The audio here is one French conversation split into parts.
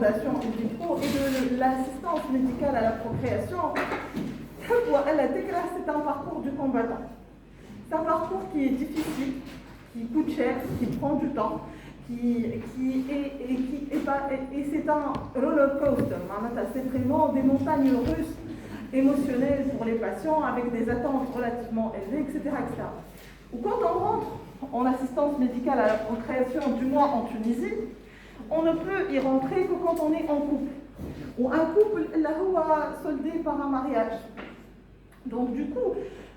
fécondation in vitro et de l'assistance médicale à la procréation, c'est un parcours du combattant. C'est un parcours qui est difficile, qui coûte cher, qui prend du temps, et c'est un roller coaster. C'est vraiment des montagnes russes émotionnelles pour les patients avec des attentes relativement élevées, etc. etc. Ou quand on rentre en assistance médicale à la procréation, du moins en Tunisie, on ne peut y rentrer que quand on est en couple. Ou un couple soldé par un mariage. Donc du coup,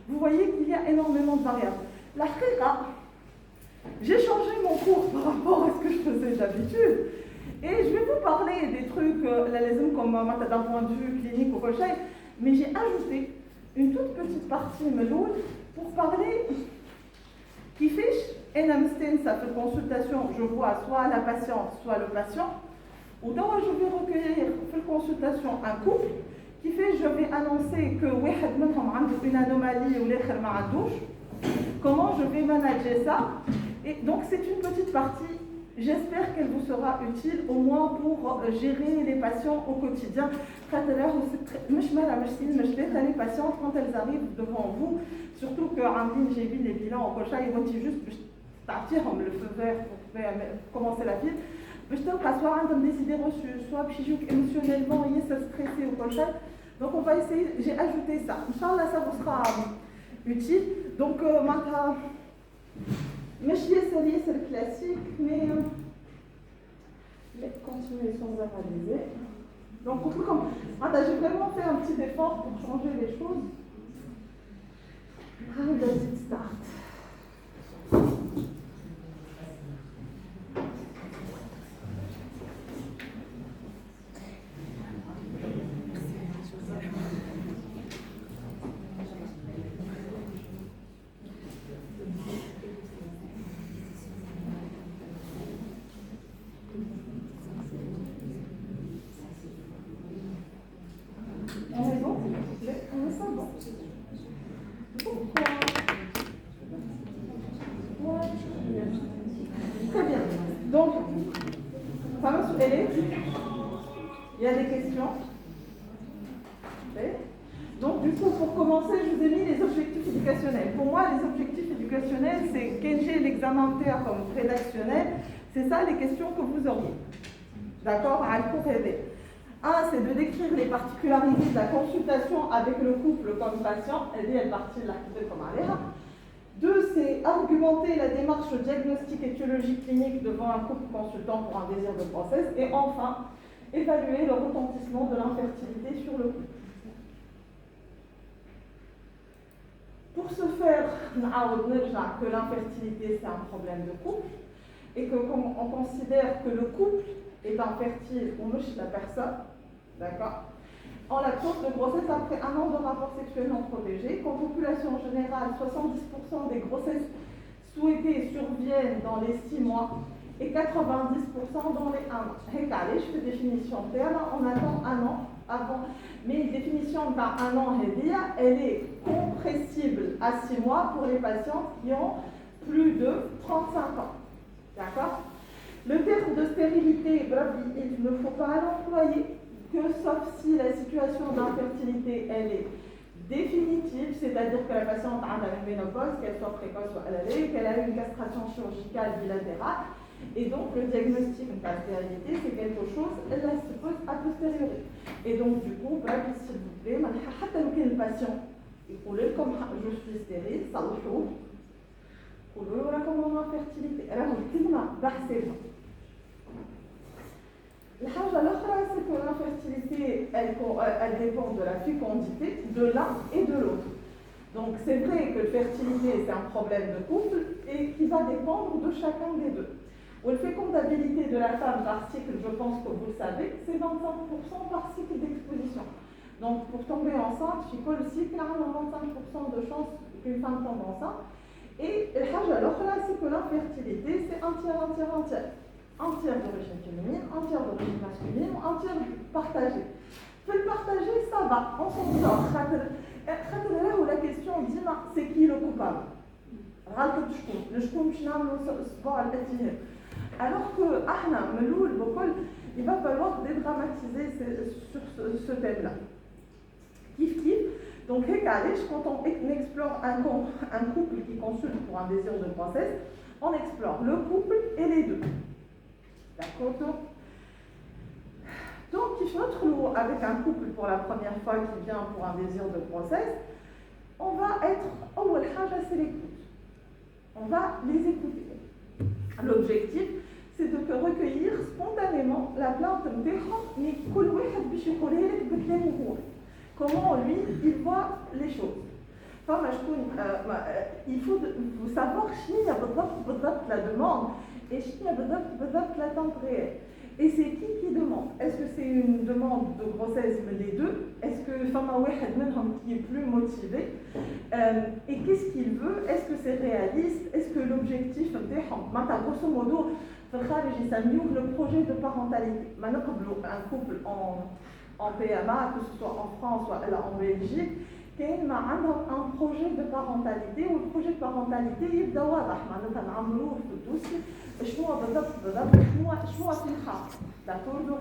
vous voyez qu'il y a énormément de variables. La khira, j'ai changé mon cours par rapport à ce que je faisais d'habitude. Et je vais vous parler des trucs, comme d'un point de vue clinique au Rochelle, mais j'ai ajouté une toute petite partie meloul pour parler qui fiche NMSTN, ça fait consultation, je vois soit la patiente, soit le patient. Ou donc je vais recueillir fait consultation un couple qui fait je vais annoncer que une anomalie ou l'autre ma douche. Comment je vais manager ça? Et donc c'est une petite partie. J'espère qu'elle vous sera utile au moins pour gérer les patients au quotidien. Les patients, quand elles arrivent devant vous, surtout que j'ai vu les bilans au cocha, ils vont juste partir le feu vert pour commencer la vie. Soit des idées reçues, soit émotionnellement, ils sont stressés au cocha. Donc on va essayer, j'ai ajouté ça. Inch'Allah, ça vous sera utile. Donc, c'est le classique, mais continuer sans analyser. Donc, j'ai vraiment fait un petit effort pour changer les choses. Let's start. Il y a des questions? Donc, du coup, pour commencer, je vous ai mis les objectifs éducationnels. Pour moi, les objectifs éducationnels, c'est quand j'ai l'examen comme rédactionnel, c'est ça les questions que vous auriez. D'accord? À court aider. Un, c'est de décrire les particularités de la consultation avec le couple comme patient. Elle partie de la comme aléa. Deux, c'est argumenter la démarche diagnostique étiologique clinique devant un couple consultant pour un désir de grossesse. Et enfin, évaluer le retentissement de l'infertilité sur le couple. Pour ce faire, que l'infertilité c'est un problème de couple et qu'on considère que le couple est infertile ou non la personne, d'accord? En l'absence de grossesse après 1 an de rapport sexuel non protégé, qu'en population générale, 70% des grossesses souhaitées surviennent dans les 6 mois et 90% dans les 1 an. Je fais définition terme, on attend 1 an avant, mais définition d'un 1 an, elle est compressible à 6 mois pour les patients qui ont plus de 35 ans. D'accord? Le terme de stérilité, il ne faut pas l'employer, que sauf si la situation d'infertilité elle est définitive, c'est-à-dire que la patiente a une ménopause, qu'elle soit précoce ou allée, qu'elle a une castration chirurgicale bilatérale, et donc le diagnostic de la stérilité c'est quelque chose, elle se pose a posteriori. Et donc du coup, s'il vous plaît, le patient, il faut le comme je suis stérile, ça le faut, il faut le comme infertilité. Alors, la chose c'est que l'infertilité, elle dépend de la fécondité de l'un et de l'autre. Donc c'est vrai que la fertilité c'est un problème de couple et qui va dépendre de chacun des deux. La fécondabilité de la femme par cycle, je pense que vous le savez, c'est 25% par cycle d'exposition. Donc pour tomber enceinte, il faut le cycle a 25% de chance qu'une femme tombe enceinte. Et la chose c'est que l'infertilité c'est un tiers. Un tiers d'origine féminine, un tiers d'origine masculine, un tiers partagé. Faut le partager, ça va, on s'en sort. Là où la question dit, c'est qui le coupable? Alors que, il va falloir des ce thème-là. Kif kif. Donc, quand on explore un couple qui consulte pour un désir de grossesse, on explore le couple et les deux. D'accord? Donc, si je me trouve avec un couple pour la première fois qui vient pour un désir de grossesse, on va être, c'est l'écoute. On va les écouter. L'objectif, c'est de recueillir spontanément la plainte de comment lui, il voit les choses. Il faut savoir la demande et l'attente réelle. Et c'est qui demande? Est-ce que c'est une demande de grossesse les deux? Est-ce que femme qui est plus motivé? Et qu'est-ce qu'il veut? Est-ce que c'est réaliste? Est-ce que l'objectif grosso modo, le projet de parentalité. Maintenant, un couple en PMA, que ce soit en France ou en Belgique, كاين ما عندهم un projet de parentalité والبروجي de parentalité يبدا واضح معناتها نعملوه في الدوسي شنو بالضبط شنو في الخاص داكور.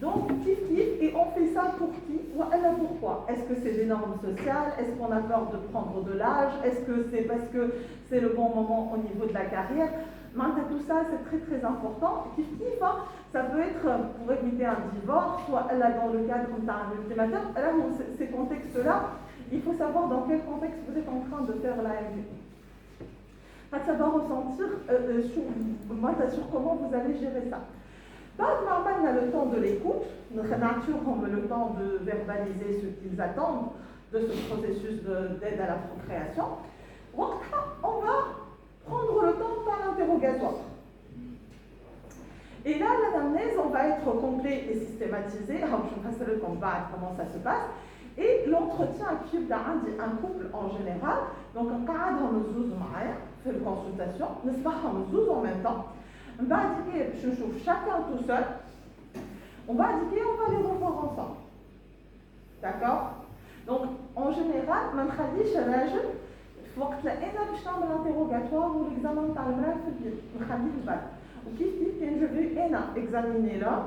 Donc kif et on fait ça pour qui ou alors pourquoi? Est-ce que c'est des normes sociales? Est-ce qu'on a peur de prendre de l'âge? Est-ce que c'est parce que c'est le bon moment au niveau de la carrière? Maintenant tout ça c'est très très important. Kif hein, ça peut être pour éviter un divorce, soit là dans le cadre d'un ultimatum. Alors ces contextes-là, il faut savoir dans quel contexte vous êtes en train de faire la MV. Ça va ressentir sur comment vous allez gérer ça. Normalement, on a le temps de l'écoute, notre nature a le temps de verbaliser ce qu'ils attendent de ce processus d'aide à la procréation. On va prendre le temps par l'interrogatoire. Et là, l'anamnèse, on va être complet et systématisé. Je vais vous montrer comment ça se passe. Et l'entretien actif d'un couple en général, donc on cadre nos zouz fait une consultation, n'est-ce pas, on zouz en même temps. On va indiquer, je trouve chacun tout seul. On va indiquer, on va les revoir ensemble. D'accord? Donc en général, même khali chalage, وقت لقينا باش نعمل l'interrogatoire ou l'examen تاع المرأة في البيت، نخليه البال. وكيف كان جو في انا اكزاميني لا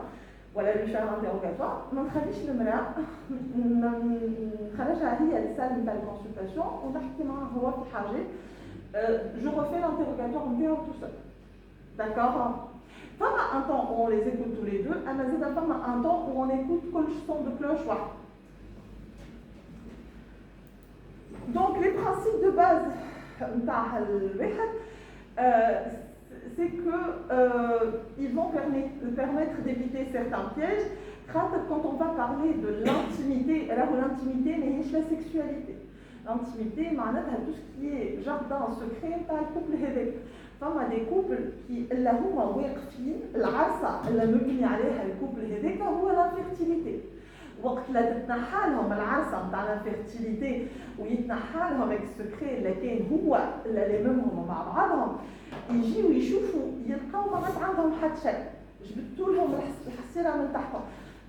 ولا lui faire l'interrogatoire, ما نخليش المرأة نخرجها هي للسال نتاع الكونسلطاسيون ونحكي معاه هو في حاجة. Je refais l'interrogatoire نتاعو tout seul. D'accord? Pendant un temps où on les écoute tous les deux, pendant un temps où on écoute كل son de cloche واحد. Donc les principes de base نتاع الواحد c'est qu'ils vont permettre d'éviter certains pièges. Quand on va parler de l'intimité, alors l'intimité n'est pas la sexualité. L'intimité, c'est tout ce qui est jardin secret, pas le couple hédek. Enfin, des couples qui, là où on voit العرسة اللي مبني عليها الكوبل هذاك هو l'infertilité. وقت لا تتنحى لهم العرسة نتاع الانفيرتيليتي ويتنحى لهم السكري اللي كان هو اللي لاممهم مع بعضهم يجيو يشوفوا يلقاو ما عندهم حتى شيء جبدتوا لهم الحصيره من تحتهم.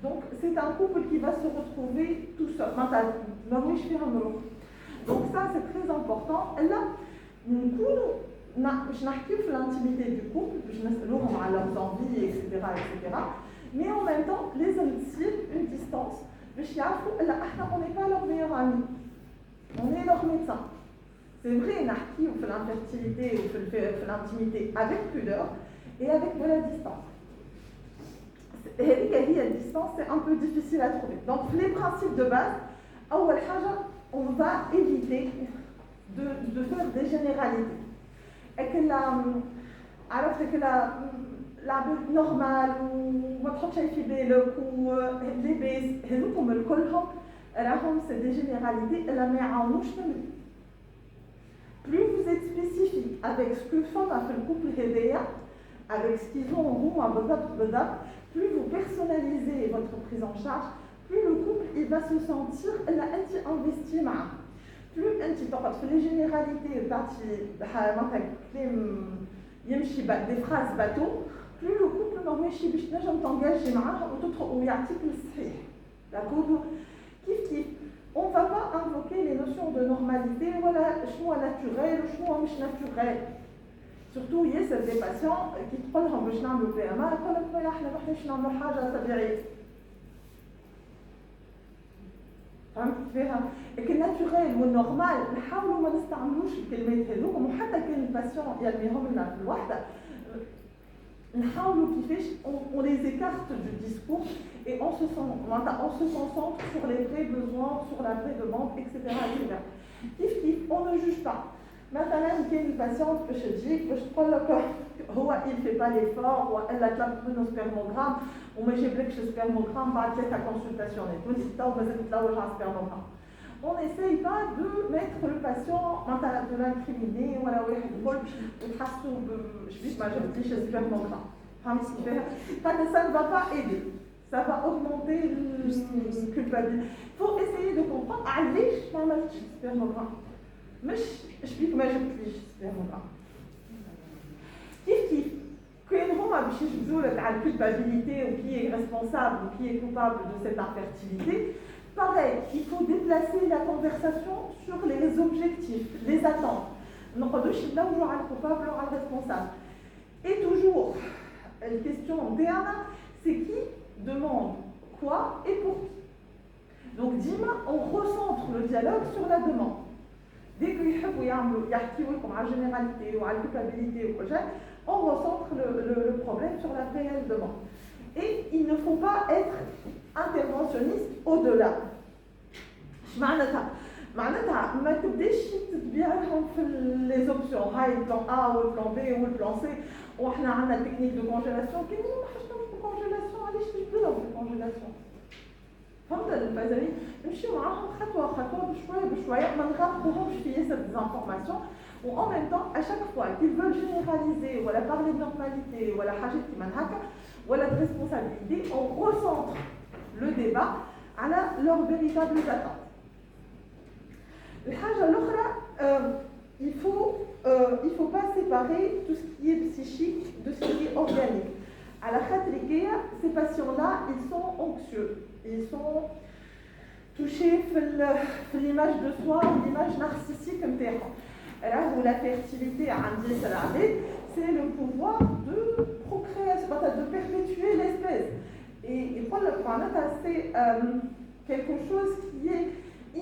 Donc c'est un couple qui va se retrouver tout seul. ماهوش فيهم روح. Donc ça c'est très important. là نكونوا مش نحكيو في l'intimité du couple باش نسالوهم على leurs envies etc. Mais en même temps, les تصير une distance. باش يعرفوا لا احنا on n'est pas leur meilleur ami. On est leur médecin. C'est vrai, نحكيو في l'infertilité ou في l'intimité avec pudeur et avec de la distance. Et la distance, c'est un peu difficile à trouver. Donc les principes de base, أول حاجة, on va éviter de faire des généralités. Et que عرفت que العباد نورمال وما تحطش في بالك ولاباس هذوكم الكلهم راهم سي دي جينيراليتي اللي ما يعاونوش منهم. Plus vous êtes spécifique avec ce que font le couple هذايا, avec ce qu'ils ont هما بالضبط, plus vous personnalisez votre prise en charge, plus le couple il va se sentir اللي انت investi معاه. Plus انت تقعد في les généralités تاعتي مثلا كلام يمشي des phrases bateau, plus le couple ما ماشي باش تنجم تنجاجي معاه ويعطيك الصحيح. D'accord? كيف on ne va pas invoquer les notions de normalité, voilà, شنو naturel, شنو مش naturel. Surtout il y a des patients qui تقول لهم باش نعملوا PMA يقول لك لا احنا ما احناش نعملوا حاجه طبيعيه. فهمت فيها؟ لكن ناتوريل والنورمال نحاولوا ما نستعملوش الكلمات هذوك وحتى كان الباسيون يرميهم لنا في الوحده نحاولوا كيفاش on les écarte du discours et on se concentre sur les vrais besoins, sur la vraie demande, etc. كيف on ne juge pas. مثلا كاين الباسيونت باش تجيك باش تقول لك هو il fait pas l'effort والا طلبت منه سبيرموغرام وما جابلكش سبيرموغرام بعد 3 كونسلتاسيونات وانت تو مازال تلوج على السبيرموغرام. On n'essaye pas de mettre le patient de l'incriminer ولا واحد يقول وتحسوا شبيك ما جابتليش السبيرموغرام. فهمتي كيفاش؟ ça ne va pas aider. Ça va augmenter la culpabilité. Il faut essayer de comprendre علاش ما عملتش السبيرموغرام. مش شبيك ما جبتليش السبيرموغرام. كيف كاين هما باش يجبدوا لك على الكولبابيليتي و qui est responsable ou qui est coupable de cette infertilité. Pareil, il faut déplacer la conversation sur les objectifs, les attentes. Ne نقعدوش ندوروا على الcoupable ou على responsable. Et toujours, la question dernière, c'est qui demande quoi et pour qui. Donc ديما on recentre le dialogue sur la demande. Dès qu'ils يحبوا يعملوا يحكيوا لكم على généralité وعلى culpabilité ou quoi, on recentre le problème sur la réelle demande. Et il ne faut pas être interventionniste au-delà. معناتها ما تبداش تبيع لهم في les options هاي البلان A والبلان B والبلان C وإحنا عندنا تكنيك دو كونجيلاسيون كاين ما حاجتهمش بالكونجيلاسيون علاش تجبد لهم بالكونجيلاسيون. فهمت الفازالي؟ نمشيو معاهم خطوه خطوه بشويه ما نغرقوهمش في ياسر ديزانفورماسيون و en même temps à chaque fois qu'ils veulent généraliser ولا parler de normalité ولا حاجات كيما هكا ولا de responsabilité on recentre le débat على leurs véritables attentes. الحاجه الاخرى il faut pas séparer tout ce qui est psychique de ce qui est organique. À la khatrikiyya, ces patients-là, ils sont anxieux, ils sont touchés par l'image de soi, l'image narcissique نتاعهم. Alors où la fertilité عندي سلعبي, c'est le pouvoir de procréation, de perpétuer l'espèce. Et pour le c'est quelque chose qui est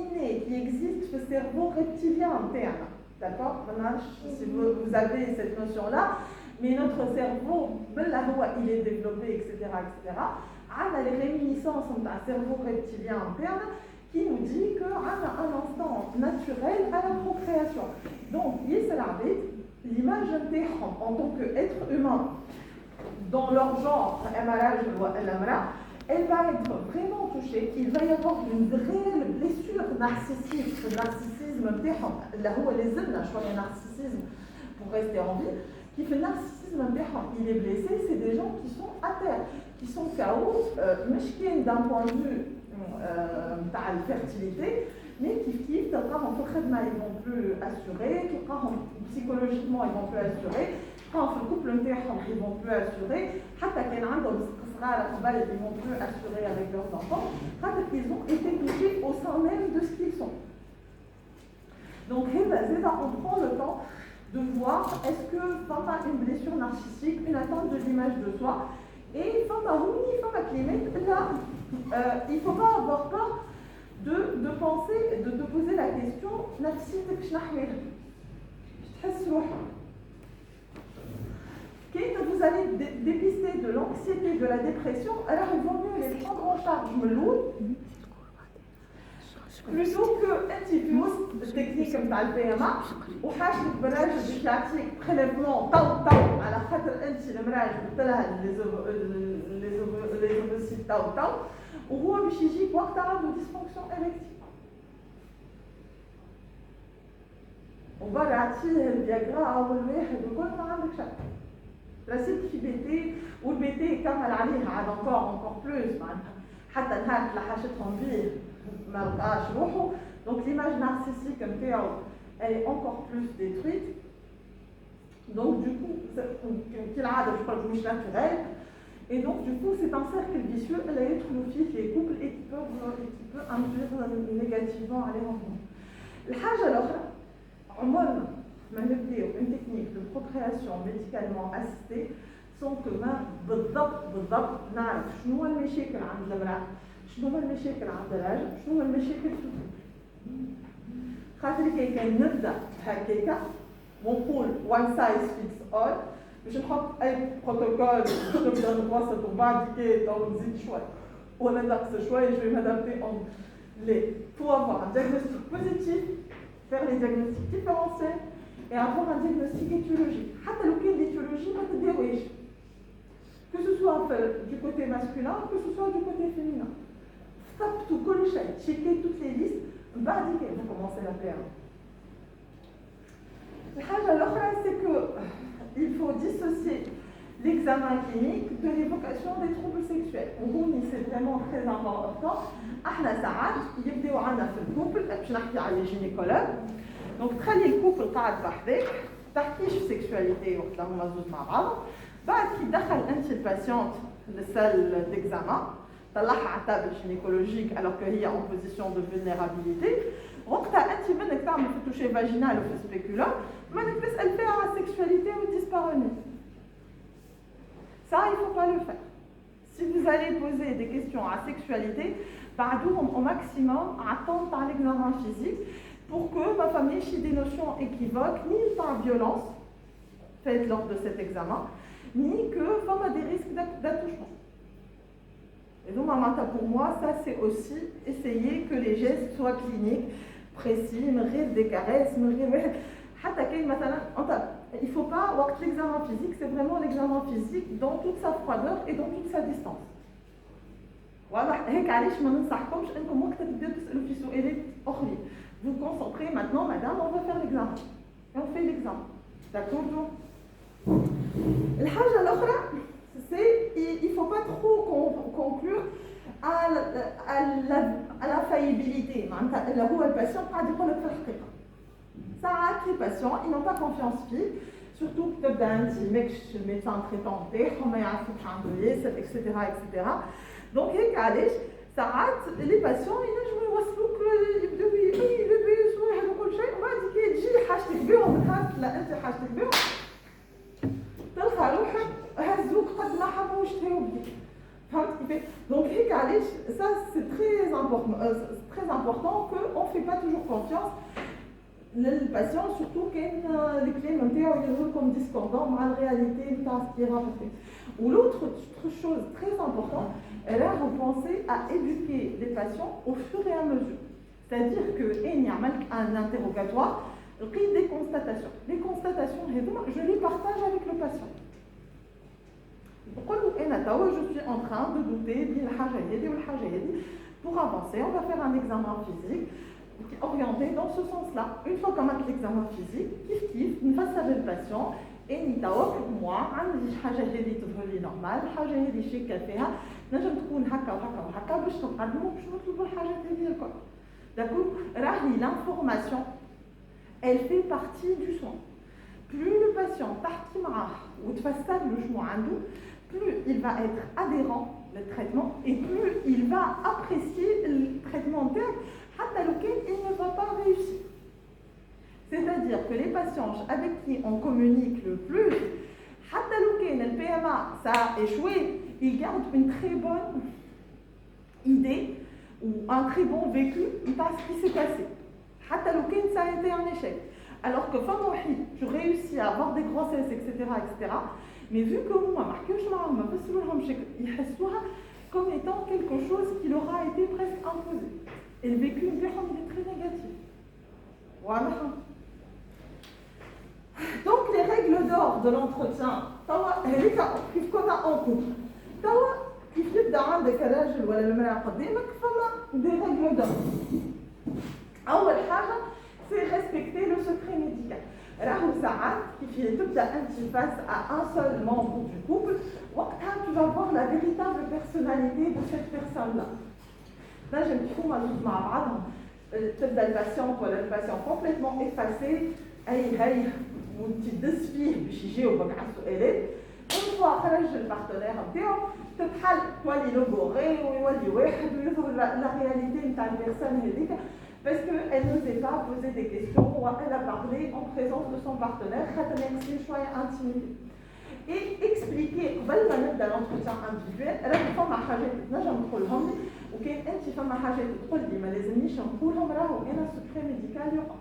inné, qui existe dans le cerveau reptilien interne. D'accord? Si vous avez cette notion-là, mais notre cerveau, il est développé, etc. On a les réminiscences d'un cerveau reptilien interne qui nous dit qu'on a un instant naturel à la procréation. Donc, l'image en tant qu'être humain, dans leur genre, elle va être vraiment touchée. Il va y avoir une réelle blessure narcissique. Le narcissisme, les narcissisme pour rester en vie. Qui fait narcissisme, il est blessé, c'est des gens qui sont à terre, qui sont KO, d'un point de vue de la fertilité, mais qui ils ne vont plus assurer, psychologiquement ils ne vont plus assurer, quand le couple ils ne vont plus assurer, ils ne vont plus assurer avec leurs enfants, ils ont été touchés au sein même de ce qu'ils sont. Donc on prend le temps de voir est-ce que quand on a une blessure narcissique, une attente de l'image de soi, et quand on a il ne faut pas avoir peur de penser, de poser la question quand vous allez dépister de l'anxiété, de la dépression, alors il vaut mieux les prendre en charge plutôt que la technique comme le PMA ou حاجة براج باش يعطيك prélèvement طو على خاطر انت المراج قلت لها les ovocytes طو وهو باش يجيك وقت عنده dysfonction érectile. وبعد عطيه الفياغرا او الواحد وكل ما عندك شك. راسيك في بيتي والبيتي كمل عليها عاد encore plus معناتها حتى نهار لحاجتهم بيه ما لقاش روحه. Donc l'image narcissique نتاعو elle est encore plus détruite. Donc du coup, كالعادة je crois que مش naturel. Et donc du coup c'est un cercle vicieux elle est étrophie les couples et qui peut induire négativement à les rencontres. الحاجة الأخرى عمرنا ما نبداو une technique de procréation médicalement assistée sans que بالضبط نعرف شنو المشاكل عند المرأة شنو هما المشاكل عند الراجل شنو هما المشاكل في الكوبل. خاطر كي نبدا هكاكا ونقول one size fits all باش نحط اي بروتوكول باش نبدا نتوسط ومن بعد كي نزيد شويه ولا نقص شويه جو vais m'adapter en les pour avoir un diagnostic positif faire les diagnostics différentiels et avoir un diagnostic étiologique. حتى لو كان l'étiologie ما تداويش que ce soit du côté masculin que ce soit du côté féminin. Tapez كل شيء checkez toutes les listes بعد كي vous commencez la PA. الحاجة الأخرى c'est que il faut dissocier l'examen clinique de l'évocation des troubles sexuels. C'est vraiment très important. احنا ساعات يبداو عندنا في الكوبل باش نحكي على الجينيكولوج دونك تخلي الكوبل قاعد بحذاك تحكيش في سيكشواليتي وقت هما زوج مع بعض بعد كي تدخل انت الباسيونت للسال ديكزامان طلعها على التابل جينيكولوجيك alors que هي en position de vulnérabilité وقتها انت منك تعمل في التوشي فاجينال وفي السبيكولوم منك تسال فيها على السيكشواليتي والديسباروني. Ça il faut pas le faire. Si vous allez poser des questions à sexualité, pardon au maximum, attendre par l'examen physique pour que ma famille ait des notions équivoques, ni par violence faite lors de cet examen, ni que femme a des risques d'attouchement. Et donc, pour moi, ça c'est aussi essayer que les gestes soient cliniques, précis, des caresses, il ne faut pas voir que l'examen physique, c'est vraiment l'examen physique dans toute sa froideur et dans toute sa distance. Voilà, vous concentrez maintenant, madame, on va faire l'examen. Et on fait l'examen. D'accord? Il ne faut pas trop conclure à la faillibilité. Le patient pas dire le faire. Ça a les patients, ils n'ont pas confiance fille, surtout que le médecin traitant, etc. Donc, ça rate les patients, ils ne jouent pas au donc, ça c'est très important qu'on ne fait pas toujours confiance le patient, surtout quand les clés sont comme discordants dans la réalité de ce qui est rapporté. Ou l'autre chose très importante, là, vous pensez à éduquer les patients au fur et à mesure. C'est-à-dire qu'il y a un interrogatoire, des constatations. Les constatations, je les partage avec le patient. Pourquoi je suis en train de douter pour avancer, on va faire un examen physique orienté dans ce sens-là. Une fois qu'on a l'examen physique, nous faisons le patient et nous pour moi, عندي حاجة هذه تظهر لي نورمال، حاجة هذه شاكة فيها، نجم تكون هكا وهكا وهكا باش نقدموا باش نطلبوا الحاجات هذه الكل. D'accord? راهي l'information, elle fait partie du soin. Plus le patient تحكي معاه وتفسر له شنو عنده، plus il va être adhérent au traitement et plus il va apprécier le traitement terme. Il ne va pas réussir. C'est-à-dire que les patients avec qui on communique le plus, le PMA ça a échoué, ils gardent une très bonne idée ou un très bon vécu par ce qui s'est passé. Ça a été un échec. Alors que je réussis à avoir des grossesses, etc., etc. Mais vu que moi, comme étant quelque chose qui leur a été presque imposé. Et le vécu est très négatif. Voilà. Donc les règles d'or de l'entretien, كيف كنا en couple. كيف يبدا عندك الراجل ولا المرأة قدامك فما des règles d'or. أول حاجة c'est respecter le secret médical. راهو ساعات كيف تبدا انت face à un seul membre du couple وقتها tu vas voir la véritable personnalité de cette personne-là. نجم تكونوا مع بعضهم تبدا الباسيون ولا الباسيون complètement effacé هاي وانت تدس فيه باش يجاوبك على السؤالات اون فوا خرج البارتنير نتاعو تتحل تولي لوغوري ويولي واحد ويظهر لا رياليتي نتاع البيرسون هذيك parce qu'elle n'osait pas poser des questions ou elle a parlé en présence de son partenaire خاطر يحسين شويه intimidé. et expliquer قبل ما نبدا l'entretien individuel راه فما حاجات تنجم تقولهم لي وكاين انت فما حاجات تقول لي ما لازمنيش نقولهم راهو انا سكري ميديكال يقع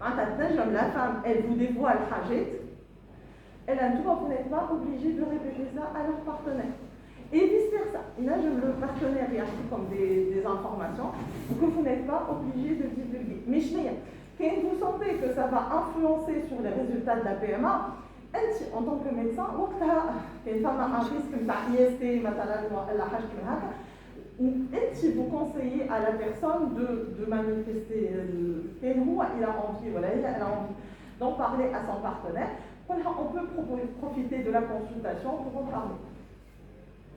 معناتها تنجم la femme elle vous dévoile حاجات elle انتوما vous n'êtes pas obligé de répéter ça à leur partenaire et vice versa نجم le partenaire يعطي comme des informations que vous n'êtes pas obligé de divulguer mais شنيا quand vous sentez que ça va influencer sur les résultats de la PMA en tant que médecin وقتها كاين فما un risque نتاع IST مثلا ولا حاجه كيما هكا vous conseillez à la personne de manifester il a envie voilà elle a envie d'en parler à son partenaire on peut profiter de la consultation pour en parler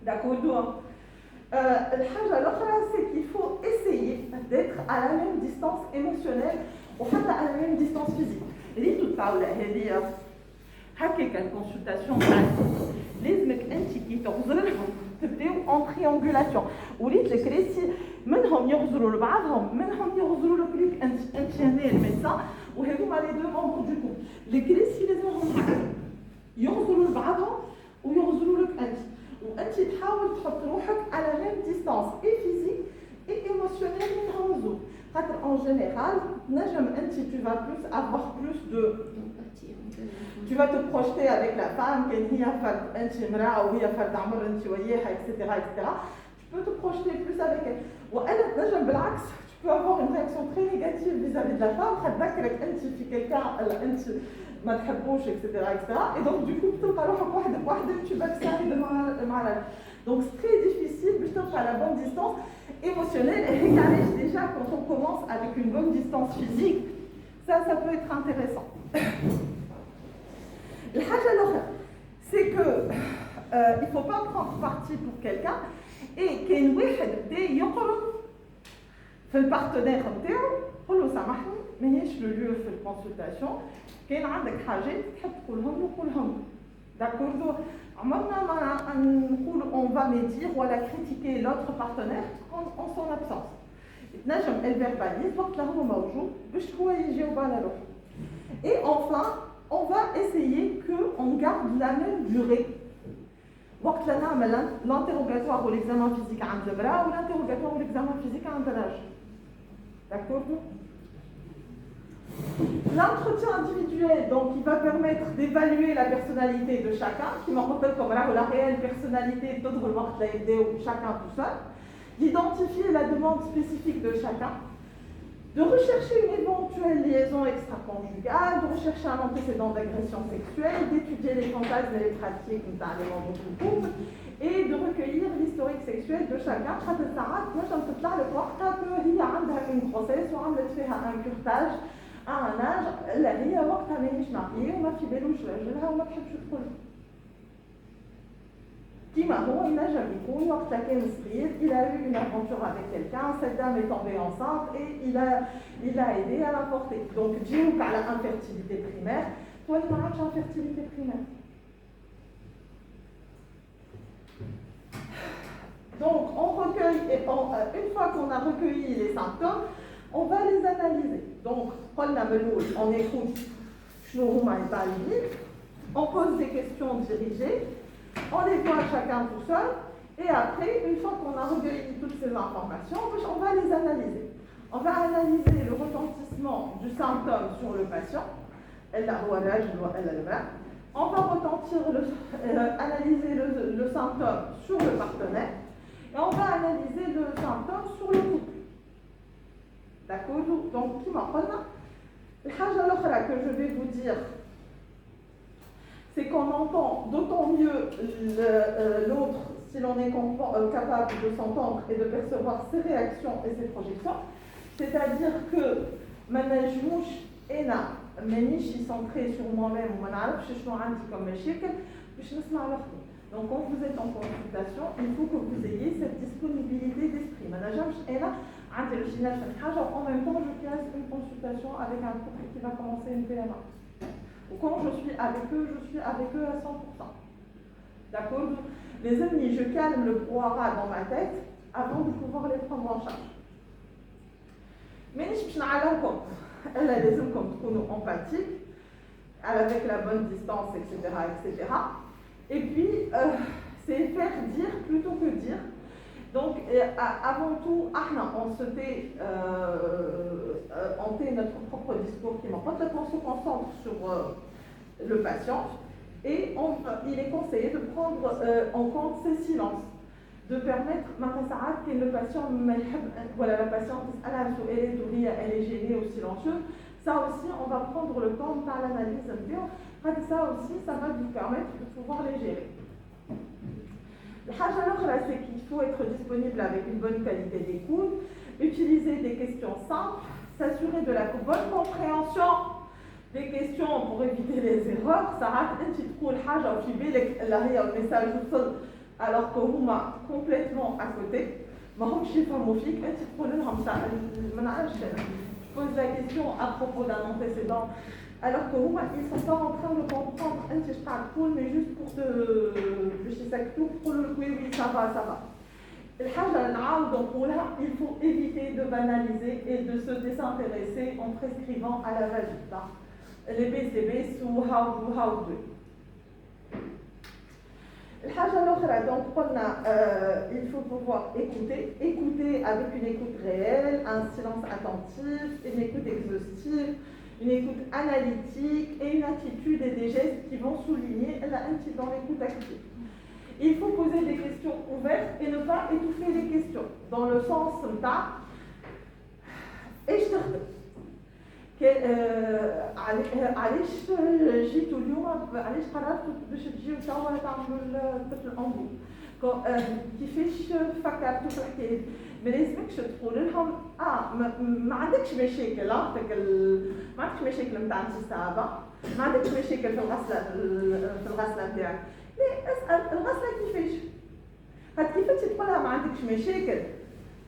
d'accord الحاجه الاخرى c'est qu'il faut essayer d'être à la même distance émotionnelle وحتى à la même distance physique اللي تطلعوا هذه هكاك الكونسلطاسيون لازمك انت كي تغزر لهم تبداو اون تريانغولاسيون وليت لك ريسي منهم يغزروا لبعضهم منهم يغزروا لك ليك انت هنا الميدسان وهذوما لي دو مونبر دو كوب لي كريسي لازمهم يغزروا لبعضهم ويغزروا لك انت وانت تحاول تحط روحك على ميم ديستانس اي فيزيك اي ايموشنيل منهم زوج خاطر ان جينيرال نجم انت tu vas plus avoir plus de tu vas te projeter avec la femme كاين هي فرد انت امراه وهي فرد عمر انت وياها etc etc tu peux te projeter plus avec elle وانا نجم بالعكس tu peux avoir une réaction très négative vis-à-vis de la femme تذكرك انت في quelqu'un انت ما تحبوش etc etc et donc du coup تلقى روحك وحدك tu vas te salir مع la donc c'est très difficile باش تلقى à la bonne distance émotionnelle et علاش déjà quand on commence avec une bonne distance physique ça peut être intéressant الحاجة الأخرى c'est que il faut pas prendre parti pour quelqu'un et كاين واحد بدا يقرب في البارتنير نتاعو قول له سامحني ماهيش لو ليو في الكونسلطاسيون كاين عندك حاجات تحب تقولهم له قولهم داكوردو عمرنا ما نقول on va médire ولا critiquer l'autre partenaire en son absence تنجم الفيرباليز وقت اللي هو موجود باش هو يجاوب على روحه et enfin on va essayer qu'on garde la même durée. وقت اللي نعمل l'interrogatoire ou l'examen physique عند المرأة ou l'interrogatoire ou l'examen physique عند الرجل. D'accord? L'entretien individuel, donc, il va permettre d'évaluer la personnalité de chacun, qui me rappelle comme la réelle personnalité d'autres وقت اللي يبداو chacun tout seul, d'identifier la demande spécifique de chacun, de rechercher une éventuelle liaison extra-conjugale, de rechercher un antécédent d'agression sexuelle, d'étudier les fantasmes et les pratiques notamment dans le couple, et de recueillir l'historique sexuel de chacun. حتى ساعات نجم تطلع لك وقتها هي عندها une grossesse وعملت فيها un curtage à un âge اللي هي وقتها ماهيش معقية وما في بالوش راجلها وما تحبش تقول. كيما هو ينجم يكون وقت كان صغير il a eu une aventure avec quelqu'un, cette dame est tombée enceinte et il a aidé à l'avorter. Donc تجيوك على infertilité primaire, toi ما عادش infertilité primaire. Donc on recueille et une fois qu'on a recueilli les symptômes, on va les analyser. Donc on écoute شنو هما يبان on pose des questions dirigées. On les voit chacun tout seul et après, une fois qu'on a recueilli toutes ces informations, on va les analyser. On va analyser le retentissement du symptôme sur le patient. On va analyser le symptôme sur le partenaire et on va analyser le symptôme sur le couple. D'accord? Donc, qui m'en parle? La que je vais vous dire, c'est qu'on entend d'autant mieux l'autre si l'on est capable de s'entendre et de percevoir ses réactions et ses projections. C'est-à-dire que manajmouch ena مانيش centré sur moi-même وما نعرفش شنو عندي comme مشاكل باش نسمع l'autre. Donc quand vous êtes en consultation, il faut que vous ayez cette disponibilité d'esprit. ما نجمش انا عندي باش نفهم حاجه en même temps je place une consultation avec un couple qui va commencer une PMA. Quand je suis avec eux à 100%. D'accord? Les amis, je calme le brouhaha dans ma tête avant de pouvoir les prendre en charge. Mais je ne sais pas, لازمكم تكونوا empathiques. avec la bonne distance, etc. etc. Et puis, c'est faire dire plutôt que dire. Donc, avant tout, on se tait, notre propre discours qui m'en on se concentre sur le patient et il est conseillé de prendre en compte ces silences, de permettre, que le patient, voilà, la patiente, elle est gênée ou silencieuse. Ça aussi, on va prendre le temps de faire l'analyse. Ça aussi, ça va nous permettre de pouvoir les gérer. La chose, c'est qu'il faut être disponible avec une bonne qualité d'écoute, utiliser des questions simples, s'assurer de la bonne compréhension des questions pour éviter les erreurs. Ça rate un petit coup le message alors que vous complètement à côté. Je pose la question à propos d'un antécédent alors que ils ne sont pas en train de comprendre mais juste pour oui, ça va. Il faut éviter de banaliser et de se désintéresser en prescrivant à la va-vite. Les BCB ou how do. Donc, il faut pouvoir écouter avec une écoute réelle, un silence attentif, une écoute exhaustive, une écoute analytique et une attitude et des gestes qui vont souligner dans l'écoute active. Il faut poser des questions ouvertes et ne pas étouffer les questions, dans le sens علاش جيتوا اليوم علاش قررتوا باش تجيو توا تعملوا الطفل الأنبوب كيفاش فكرتوا في الحكايه ما لازمكش تقول لهم ما عندكش مشاكل ما عندكش مشاكل نتاع الاستعابه ما عندكش مشاكل في الغسله نتاعك لا اسال الغسله كيفاش تقول لها ما عندكش مشاكل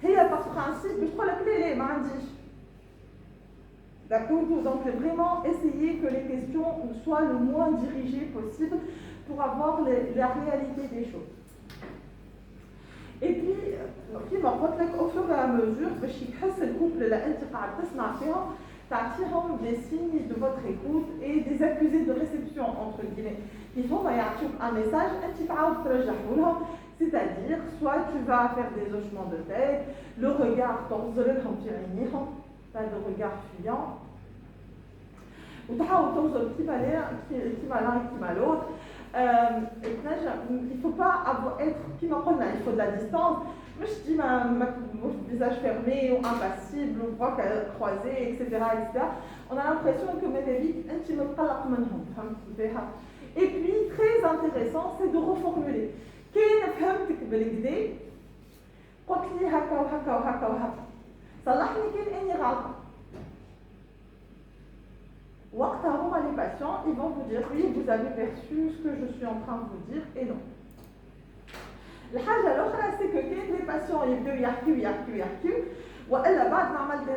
هي باغ برانسيب باش تقول لك لا ما عنديش. D'accord. Donc, vraiment essayer que les questions soient le moins dirigées possible pour avoir la réalité des choses. Et puis, au fur et à mesure, le couple des signes de votre écoute et des accusés de réception, entre guillemets. Il faut un message, c'est-à-dire, soit tu vas faire des hochements de tête, le regard, pas de regard fuyant. Il ne faut pas être, il faut de la distance. Moi je dis mon visage fermé ou impassible, ou bras croisés, etc. On a l'impression que et puis très intéressant, c'est de reformuler. Les patients, ils vont vous dire oui, vous avez perçu ce que je suis en train de vous dire et non. الحاجة الأخرى c'est que quand les patients يبدأوا يحكوا وإلا بعد ما عملت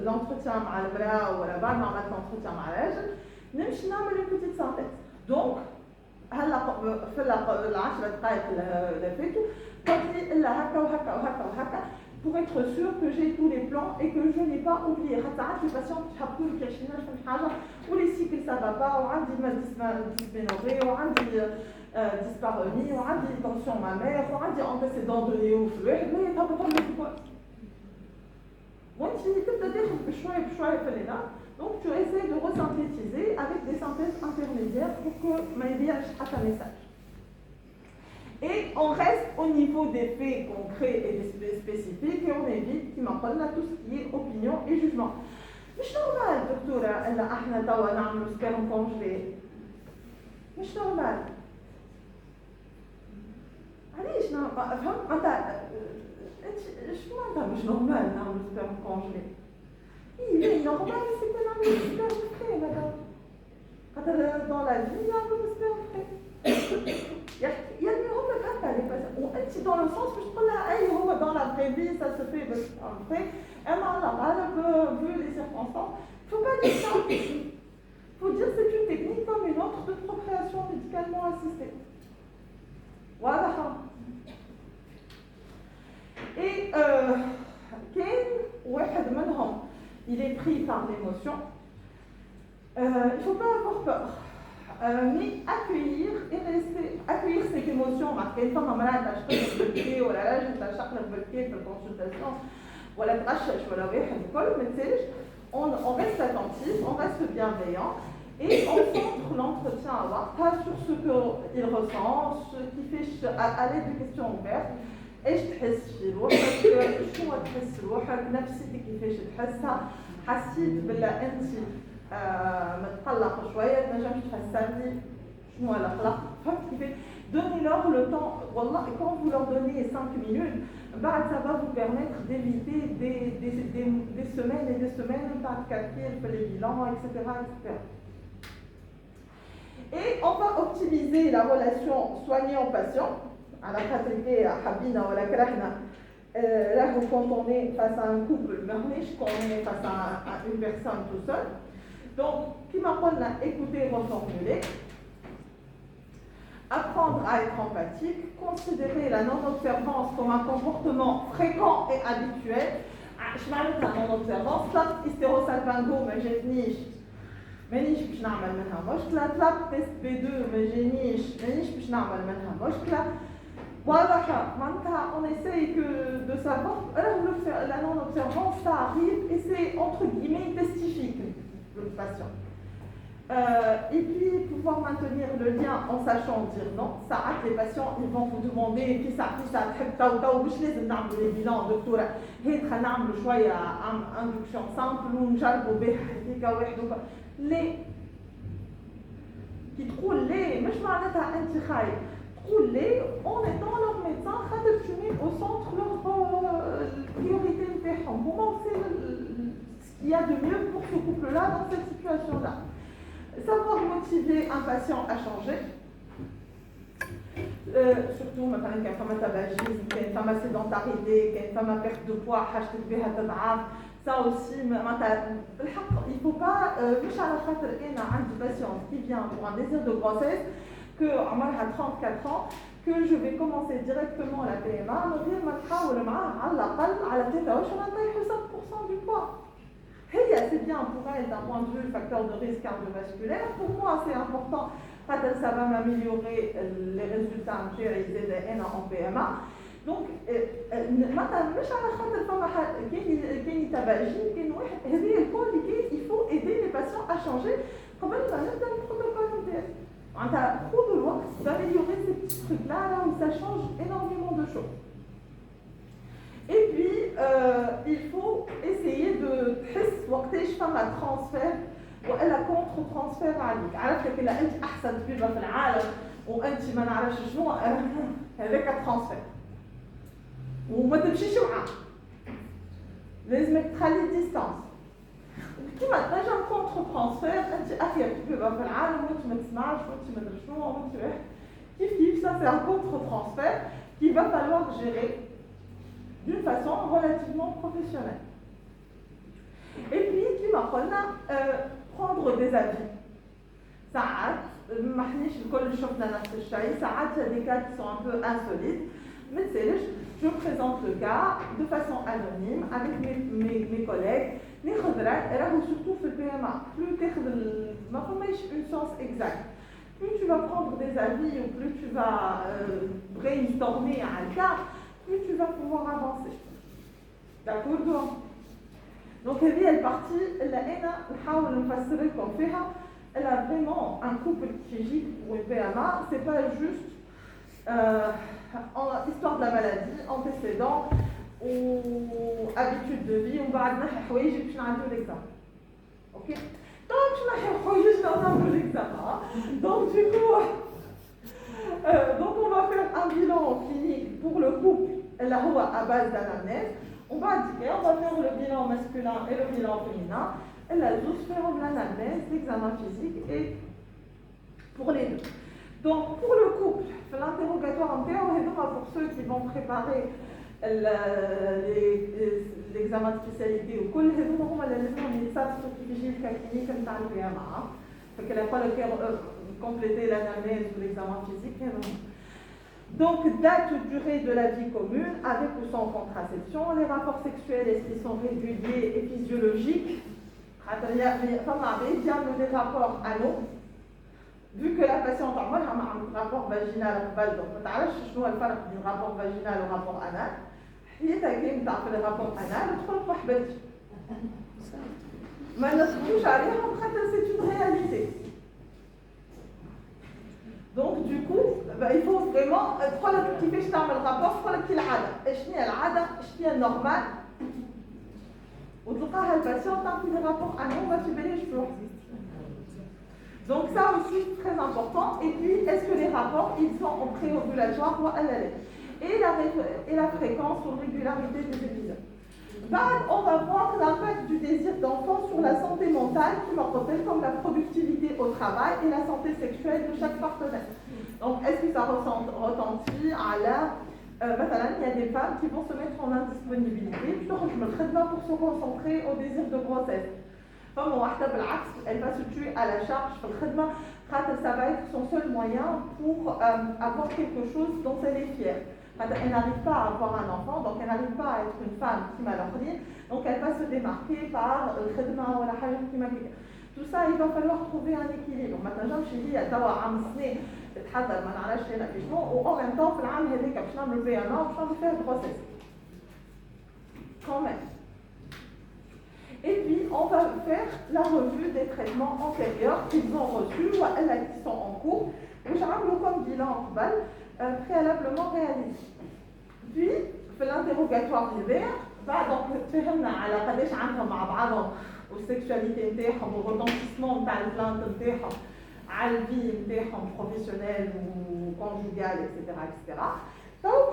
l'entretien مع البرا ولا بعد ما عملت l'entretien مع الراجل نمشي نعمل une petite synthèse. Donc هلا في العشرة دقائق اللي فاتوا قلت لي إلا هكا وهكا وهكا وهكا pour être sûr que j'ai tous les plans et que je n'ai pas oublié. Les patients qui ou les cycles ça va pas, ou un dysménorrhée, ou un dyspareunie, ou un tension mammaire, ou un antécédent de néophlue, mais il n'y a pas de quoi. Donc tu essaies de resynthétiser avec des synthèses intermédiaires pour que Maïdi achète un message. Et on reste au niveau des faits concrets et des spécifiques et on évite qui m'appelle tout ce qui est opinion et jugement. مش normal دكتورة إن إحنا توا نعملوا سبيرم كونجلي. مش normal. علاش فهم أنت شو معناتها مش normal نعملوا سبيرم كونجلي؟ إيه normal c'est que نعملوا سبيرم فري madame. خاطر dans la vie نعملوا سبيرم فري. يعني هم هكا لي باسون وانت dans le sens باش تقول لها اي هو dans la vraie vie ça se fait بس après اما على غالب vu les circonstances faut pas dire ça. Faut dire c'est une technique comme une autre de procréation médicalement assistée. Voilà. Et كاين واحد منهم il est pris par l'émotion Il ne faut pas avoir peur, mais accueillir cette émotion. Une femme malade, elle a bloqué, ou là, je t'ai bloqué pour la consultation, ou la trachèche, ou la on reste attentif, on reste bienveillant et on centre l'entretien à voir sur ce qu'il ressent, ce qui fait à l'aide de questions ouvertes. ايش تحس في روحك؟ شنو تحس روحك؟ نفسيتك كيفاش تحسها؟ حسيت بلا انت متقلق شويه تنجم تفسرني شنو القلق؟ فهمت كيفاش؟ Donnez-leur le temps, wallah, et quand vous leur donnez 5 minutes, bah, ça va vous permettre d'éviter des semaines et des semaines par calcul, les bilans, etc., etc. Et on va optimiser la relation soignant-patient. على خاطر كي حبينا ولا كرهنا راهو quand on est face à un couple ماهوش quand on est face à une personne tout seul. Donc كيما قلنا écouter, reformuler, apprendre à être empathique, considérer la non-observance comme un comportement fréquent et habituel. اش معناتها non-observance؟ طلبت استيروسالفانغو ما جاتنيش مانيش باش نعمل منها مشكله، طلبت تيست بي 2 ما جانيش مانيش باش نعمل منها مشكله. Voilà, on essaye de savoir, la non-observance, ça arrive et c'est entre guillemets testifique le patient. Et puis pouvoir maintenir le lien en sachant dire non. Ça rate les patients, ils vont vous demander et puis ça باش لازم نعملوا les bilans دكتوره هي خلينا نعملوا شويه induction simple ونجربوا به هكا واحد ليه كي تقول ليه مش معناتها انت خايف ليه en étant leur médecin خاطر tu mets au centre leur priorité نتاعهم هما c'est ce qu'il y a de mieux pour ce couple là dans cette situation là. Savoir motiver un patient à changer, surtout مثلا كان فما tabagisme, كان فما sédentarité, كان فما perte de poids حاجتك بها تضعف. Ça aussi, il ne faut pas, مش على خاطر أنا عندي patient qui vient pour un désir de grossesse que à 34 ans que je vais commencer directement la PMA من غير ما نحاول معاه على الأقل على 23 نطيحوا 5% du poids. C'est bien pour elle d'un point de vue facteur de risque cardiovasculaire. Pour moi, c'est important. Ça va m'améliorer les résultats en PMA. Donc, مش على خاطر فما كاين tabagisme كاين واحد هذه الكل il faut aider les patients à changer قبل ما نبدا البروتوكول نتاعي. معناتها خذوا الوقت d'améliorer ces petits trucs là où ça change énormément de choses. Et puis, il faut essayer de تحس وقتاش فما transfert ولا contre transfert عليك. عرفتك إلا أنت أحسن طبيبة في العالم وأنت ما نعرفش شنو هذاك transfert. وما تمشيش معاه. لازمك تخلي ديستانس. كيما تنجم contre transfert أنت أخير طبيبة في العالم وأنت ما تسمعش وأنت ما تدري شنو وأنت كيف ça c'est un contre transfert qu'il va falloir gérer d'une façon relativement professionnelle. Et puis, كما قلنا prendre des avis. ساعات ما حنيش الكل شفنا نفس الشيء، ساعات des cas qui sont un peu insolites. ما تسالش، je présente le cas de façon anonyme avec mes collègues. ناخذ رأي، راهو surtout في الPMA. Plus تاخذ ما فماش une science exacte. Plus tu vas prendre des avis ou plus tu vas brainstormer un cas, plus tu vas pouvoir avancer. D'accord? Donc هذه البارتي اللي أنا نحاول نفسر لكم فيها. Elle a vraiment un couple psychique ou une PMA, c'est pas juste histoire de la maladie, antécédent ou habitude de vie. On va نحي حوايج باش نعديو l'examen. OK? Donc باش نحي حوايج باش نعديو l'examen. Donc du coup donc on va faire un bilan clinique pour le couple. Là, à base d'anamnèse, on va faire le bilan masculin et le bilan féminin. Et là, juste faire l'anamnèse, l'examen physique et pour les deux. Donc, pour le couple, l'interrogatoire en pour ceux qui vont préparer l'examen de spécialité ou quoi, les savent ce qui vigile la clinique comme ça le PMA. Fait qu'elle n'a pas le faire compléter l'anamnèse ou l'examen physique. Donc, date ou durée de la vie commune, avec ou sans contraception, les rapports sexuels, est-ce qu'ils sont réguliers et physiologiques? Il y a des rapports anneaux. Vu que la patiente a un rapport vaginal, donc on a le rapport vaginal au rapport anal. Il y a le rapport anal, mais c'est une réalité. Donc du coup, il faut vraiment كيفاش تعمل rapport في العادة. ايش هي العادة؟ ايش هي النورمال؟ وتلقاها الباتيون تعطي des rapports anneaux ما تبانيش بروحها. Donc ça aussi c'est très important. Et puis est-ce que les rapports ils sont en préovulatoire ou à l'aller? Et la fréquence ou régularité des épisodes. On va voir l'impact du désir d'enfant sur la santé mentale qui m'appelle comme la productivité au travail et la santé sexuelle de chaque partenaire. Donc est-ce que ça retentit à la il y a des femmes qui vont se mettre en indisponibilité pour se concentrer au désir de grossesse. Elle va se tuer à la charge, ça va être son seul moyen pour avoir quelque chose dont elle est fière. Elle n'arrive pas à avoir un enfant, donc elle n'arrive pas à être une femme qui malheureuse, donc elle va se démarquer par le traitement ou la hajj. Tout ça, il va falloir trouver un équilibre. Maintenant, je dis, il y a ou en même temps, il y a une grossesse. Quand même. Et puis, on va faire la revue des traitements antérieurs qu'ils ont reçus ou qui sont en cours. Et je vais comme bilan préalablement réalisé. Puis, في l'interrogatoire d'hiver, donc تفهمنا على قداش عندهم مع بعضهم والسكشواليتي نتاعهم والريتنسمون نتاع البلانت نتاعهم على الفي نتاعهم بروفيسيونيل وكونجوجال etc. Donc,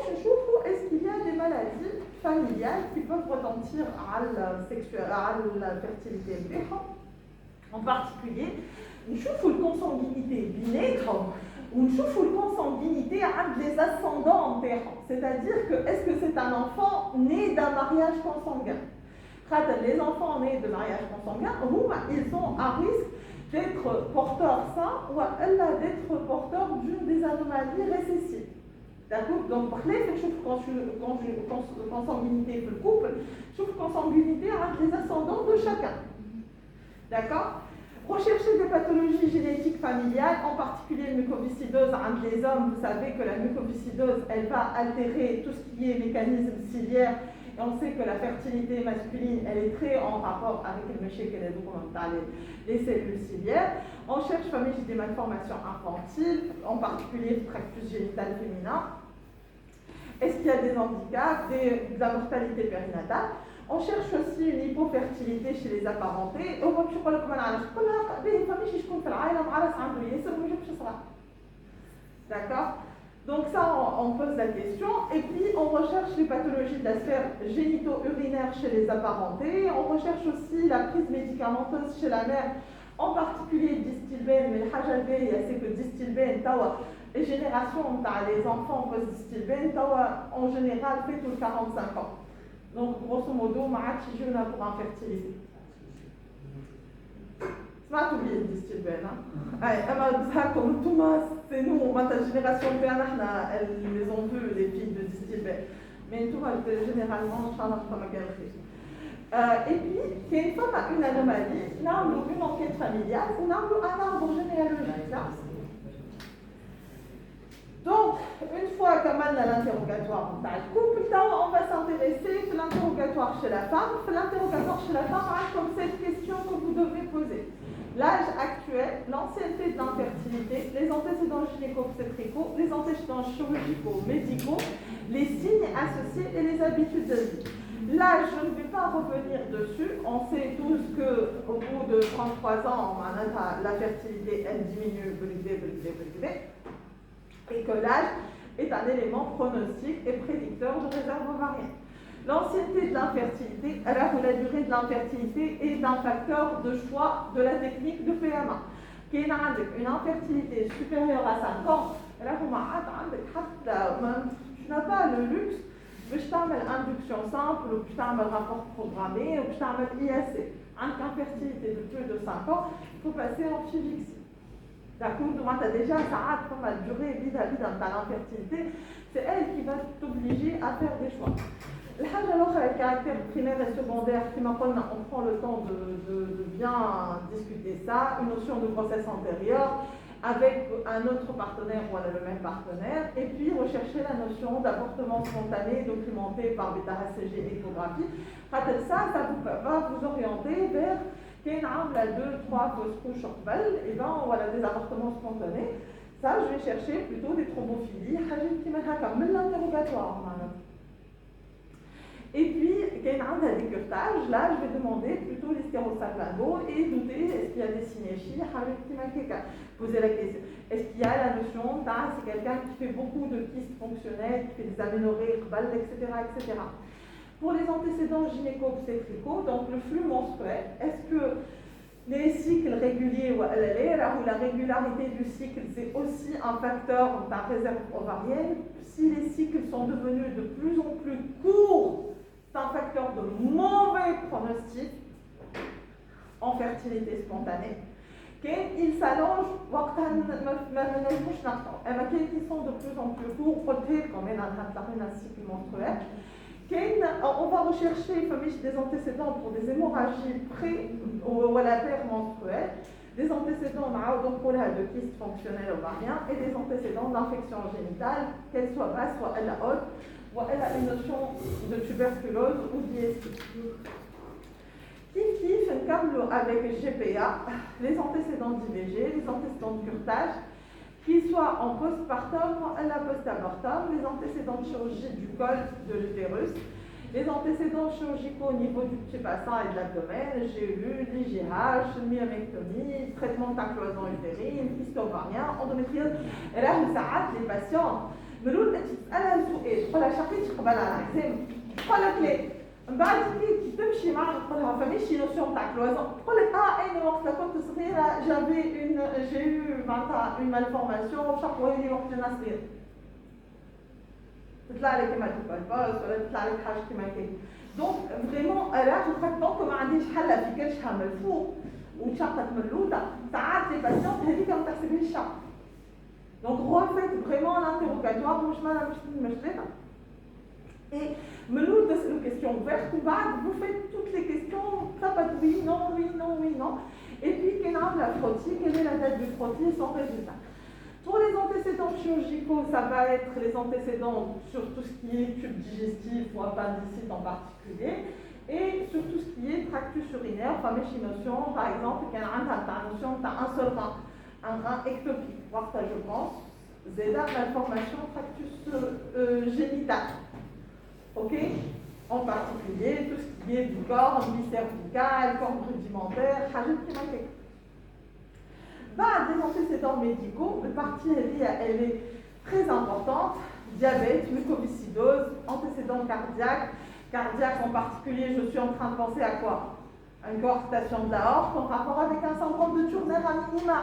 est-ce qu'il y a des maladies familiales qui peuvent retentir à la fertilité en particulier, nous avons une consanguinité binaire ou nous avons une consanguinité avec les ascendants, c'est-à-dire que est-ce que c'est un enfant né d'un mariage consanguin? Les enfants nés de mariage consanguin, ils sont à risque d'être porteurs sains ou d'être porteurs d'une des anomalies récessives. D'accord? Donc, consanguinité pour le couple, consanguinité avec les ascendants de chacun. D'accord? Rechercher des pathologies génétiques familiales, en particulier la mucoviscidose entre les hommes. Vous savez que la mucoviscidose, elle va altérer tout ce qui est mécanisme ciliaire. Et on sait que la fertilité masculine, elle est très en rapport avec le méchec et les cellules ciliaires. On cherche des malformations infantiles, en particulier le tractus génital féminin. Est-ce qu'il y a des handicaps, de la mortalité périnatale? On cherche aussi une hypofertilité chez les apparentés. D'accord? Donc ça, on pose la question. Et puis, on recherche les pathologies de la sphère génito-urinaire chez les apparentés. On recherche aussi la prise médicamenteuse chez la mère, en particulier distilbène. Mais le hajabé, c'est que distilbène, les générations, les enfants post-distilbène, en général, fait tous 45 ans. Donc, grosso modo, ma jeune pour infertilité. C'est pas oublié le distilbène. Comme Thomas, c'est nous, ma génération, elles les ont vues, les filles de distilbène. Mais tout généralement, Inch'Allah, pas ma guerre. Et puis, il y a une femme a une anomalie, là, on a une enquête familiale, on a un arbre généalogique. Là. Donc, une fois qu'on a l'interrogatoire dans le couple, on va s'intéresser à l'interrogatoire chez la femme. L'interrogatoire chez la femme a comme cette question que vous devez poser. L'âge actuel, l'ancienneté de l'infertilité, les antécédents gynéco-obstétricaux, les antécédents chirurgicaux, médicaux, les signes associés et les habitudes de vie. Là, je ne vais pas revenir dessus. On sait tous qu'au bout de 33 ans, la fertilité, elle diminue, et que l'âge est un élément pronostic et prédicteur de réserve ovarienne. L'ancienneté de l'infertilité, alors que la durée de l'infertilité est un facteur de choix de la technique de PMA. Qui est une infertilité supérieure à 5 ans, tu n'as pas le luxe de faire une induction simple, ou de faire un rapport programmé, ou de faire un IAC. Avec une infertilité de plus de 5 ans, il faut passer en PHYVIX. D'accord, donc tu as déjà ça comme la durée vis-à-vis de l'infertilité, c'est elle qui va t'obliger à faire des choix. الحاجة الأخرى اللي caractères primaires et secondaires, on prend le temps de bien discuter ça, une notion de grossesse antérieure avec un autre partenaire ou le même partenaire, et puis rechercher la notion d'avortement spontané documenté par bêta-HCG échographie. Ça va vous orienter vers كاين عامله 2 3 fausses couches قبل et ben voilà des avortements spontanés. Ça je vais chercher plutôt des thrombophilies حاجه كيما هكا من l'interrogatoire معناتها. Et puis كاين عندها des curetages, là je vais demander plutôt les stérosaglangos et douter est-ce qu'il y a des synéchies حاجه كيما هكا. Poser la question, est-ce qu'il y a la notion c'est quelqu'un qui fait beaucoup de kystes fonctionnels, qui fait des aménorrhées قبل etc. etc. Pour les antécédents gynéco-obstétricaux, donc le flux menstruel, est-ce que les cycles réguliers ou la régularité du cycle, c'est aussi un facteur de la réserve ovarienne? Si les cycles sont devenus de plus en plus courts, c'est un facteur de mauvais pronostic en fertilité spontanée. Ils s'allongent, qui sont de plus en plus courts, peut-être qu'on est dans un cycle menstruel. On va rechercher des antécédents pour des hémorragies ou à la terre menstruelle, des antécédents de kystes fonctionnels ovariens et des antécédents d'infection génitale, qu'elles soient basses, soit elle haute, ou elle a une notion de tuberculose ou d'IST. Qui fait un câble avec GPA, les antécédents d'IVG, les antécédents de curetage, qu'ils soient en postpartum ou à la post-abortum, les antécédents de chirurgie du col de l'utérus, les antécédents chirurgicaux au niveau du petit bassin et de l'abdomen, GU, l'IGH, myomectomie, traitement de la cloison utérine, kyste ovarien, endométriose. Et là, vous savez, les patients, mais l'autre, elle a un souhait, je la chapitre, je la raison, je la clé. بعد كي تمشي معك تقول لها فماش نوسيون تاع كلوزون تقول لك انا وقت كنت صغيره جي يو معناتها اون مالفورماسيون شقوا لي وقت انا صغير تطلع لك كيما تبالباس ولا تطلع لك حاجه كيما هكا دونك فريمون انا دونك ما عنديش حل في كرشها من الفوق وتشقت من اللوطه ساعات لي باسيونت هذيك ما تحسبهاش شق دونك refaites vraiment l'interrogatoire مش مشكله. Et nous, c'est une question ouverte, vous faites toutes les questions, ça pas de oui, non, oui, non, oui, non. Et puis, quelle est la frottis, quelle est la date du frottis et son résultat. Pour les antécédents chirurgicaux, ça va être les antécédents sur tout ce qui est tube digestif ou appendicite en particulier, et sur tout ce qui est tractus urinaire, fameuse notion, par exemple, qu'il y a une notion, tu as un seul rein, un rein ectopique, voire ça, je pense, c'est l'information tractus génital. Ok, en particulier tout ce qui est du corps, bicervical, corps rudimentaire, des antécédents médicaux, la partie elle est très importante, diabète, mucoviscidose, antécédents cardiaques en particulier, je suis en train de penser à quoi? Une coarctation de la horte en rapport avec un syndrome de Turner à minima.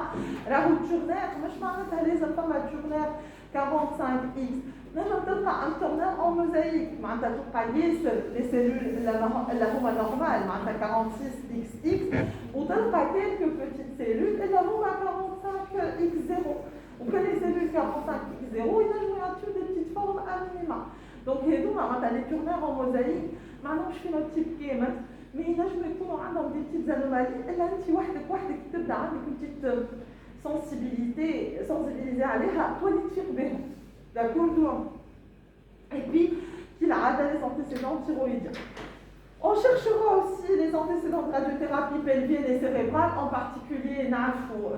La route Turner, je m'arrête les femmes à Turner 45X. نجم تلقى un Turner en mosaïque معناتها تلقى ياسر les cellules اللي هما نورمال معناتها 46XX وتلقى quelques petites cellules اللي هما 45X0 وكل les cellules 45X0 ينجموا يعطيو des petites formes à minima. Donc هذوما معناتها les Turner en mosaïque ما عندهمش phénotype كامل mais ينجموا يكونوا عندهم des petites anomalies إلا أنت وحدك تبدا عندك une petite sensibilisée عليها تولي تفيق بهم. D'accord. Et puis, qu'il a des antécédents thyroïdiens. On cherchera aussi les antécédents de radiothérapie pelvienne et cérébrale, en particulier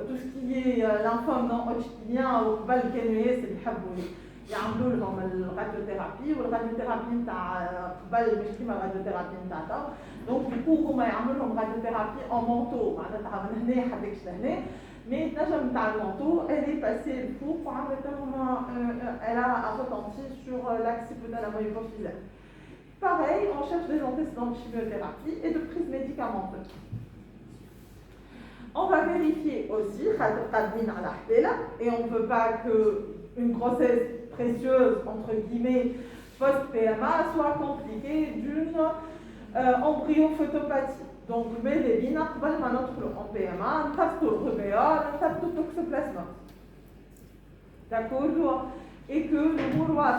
tout ce qui est lymphome non hodgkinien ou balkanué, c'est le habouli. يعملوا لهم الراديوثيرابي والراديوثيرابي نتاع قبل مش كيما الراديوثيرابي نتاع تو دونك ديكو هما يعملوا لهم راديوثيرابي اون مونتو معناتها من هنا حداكش لهنا مي النجم نتاع المونتو elle est passée الفوق وعملت لهم elle a retenti sur l'axe hypothalamo-hypophysaire. Pareil, on cherche des antécédents de chimiothérapie et de prise médicamenteuse. On va vérifier aussi et on ne veut pas qu'une grossesse précieuse, entre guillemets, post-PMA, soit compliquée d'une embryophotopathie. Donc, mais les binaires, en PMA, on tape tout le rubéole, on tape tout le toxoplasma. D'accord? Et que le mouloir,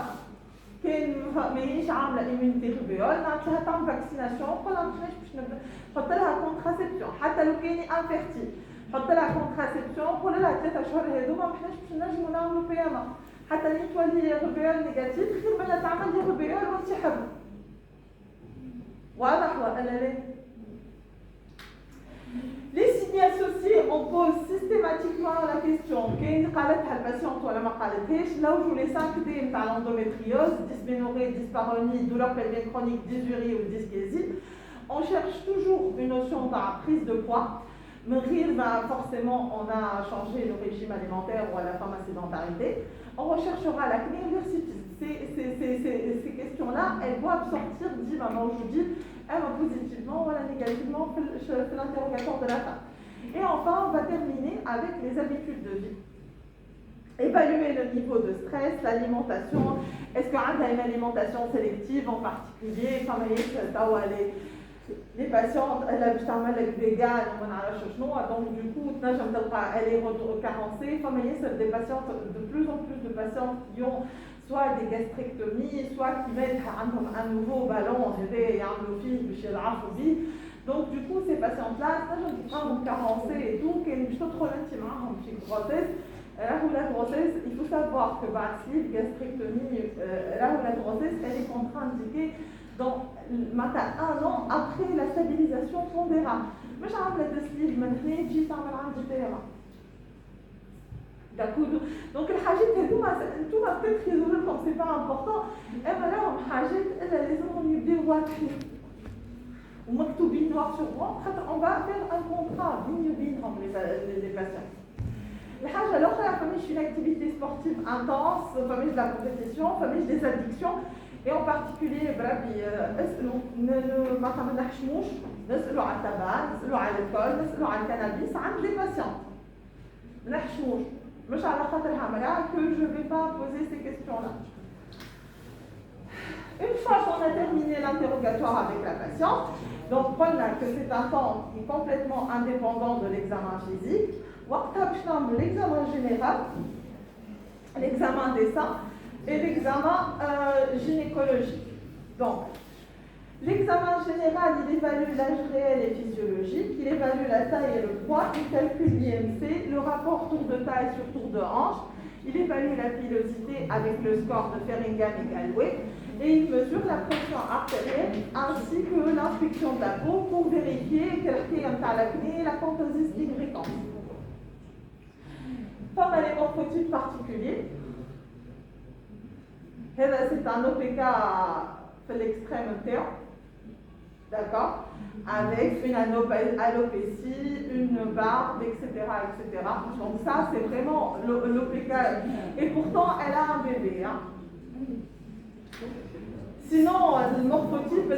كاين ماهيش عامله ايميونيتي ريبيول نعطيها تعمل فاكسيناسيون ولا ماشي باش نبدا نحط لها كونتراسيبسيون حتى لو كان انفيرتيل نحط لها كونتراسيبسيون نقول لها 3 شهور هذوما ما حناش باش نجموا نعملوا بياما حتى اللي تولي ريبيول نيجاتيف خير من تعمل لي ريبيول وانت حب واضح ولا لا؟ Les signes associés, on pose systématiquement la question كاين قالتها الباسيونت ولا ما قالتهاش لو les 5 D نتاع l'endométriose, dysménorrhée, dyspareunie, douleur pelvienne chronique, dysurie ou dyskésie. On cherche toujours une notion de prise de poids. Mais forcément, on a changé le régime alimentaire ou à la fin la sédentarité. On recherchera l'acné et l'hirsutisme. Ces questions-là, elles doivent sortir d'Ivan aujourd'hui, positivement ou négativement sur l'interrogatoire de la femme. Et enfin, on va terminer avec les habitudes de vie. Évaluer le niveau de stress, l'alimentation. Est-ce qu'on a une alimentation sélective en particulier? Les patientes, elle a des véganes, on a donc du coup, elle est carencée. Des patientes, de plus en plus de patientes qui ont soit des gastrectomies, soit qui mettent un nouveau ballon, donc du coup, ces patientes-là, sont carencées et tout, qui sont trop intimes, grossesse. Là où la grossesse, il faut savoir que gastrectomie, là où la grossesse, elle est contre-indiquée dans un an après la stabilisation pondérale. Mais je rappelle que ce livre, d'accord. Donc le hajit tout va peut-être résoudre comme c'est pas important. Et là on hajit les hommes يبداو واضحين ومكتوبين noir sur blanc. On va faire un contrat بينهم les patients. الحاجة الأخرى فماش une activité sportive intense, فماش de la compétition, فماش des addictions. Et en particulier, ما نحشموش نسألوا على التبع، نسألوا على الكول، نسألوا على الكنابيس عند les patients. ما نحشموش. مش على خاطر الحمراء que je ne vais pas poser ces questions-là. Une fois qu'on a terminé l'interrogatoire avec la patiente, donc voilà que c'est un temps qui est complètement indépendant de l'examen physique. L'examen général, l'examen des seins et l'examen gynécologique. Donc, l'examen général, il évalue l'âge réel et physiologique, il évalue la taille et le poids, il calcule l'IMC, le rapport tour de taille sur tour de hanche, il évalue la pilosité avec le score de Feringham et Gallwey, et il mesure la pression artérielle ainsi que l'inspection de la peau pour vérifier quelle est l'acné et la panthosis nigricans. Comme les morphotypes particuliers, c'est un OPK à l'extrême interne. D'accord, avec une alopécie, une barbe, etc., etc. Donc ça, c'est vraiment l'OPK. Et pourtant, elle a un bébé. Hein. Sinon, le morphotype,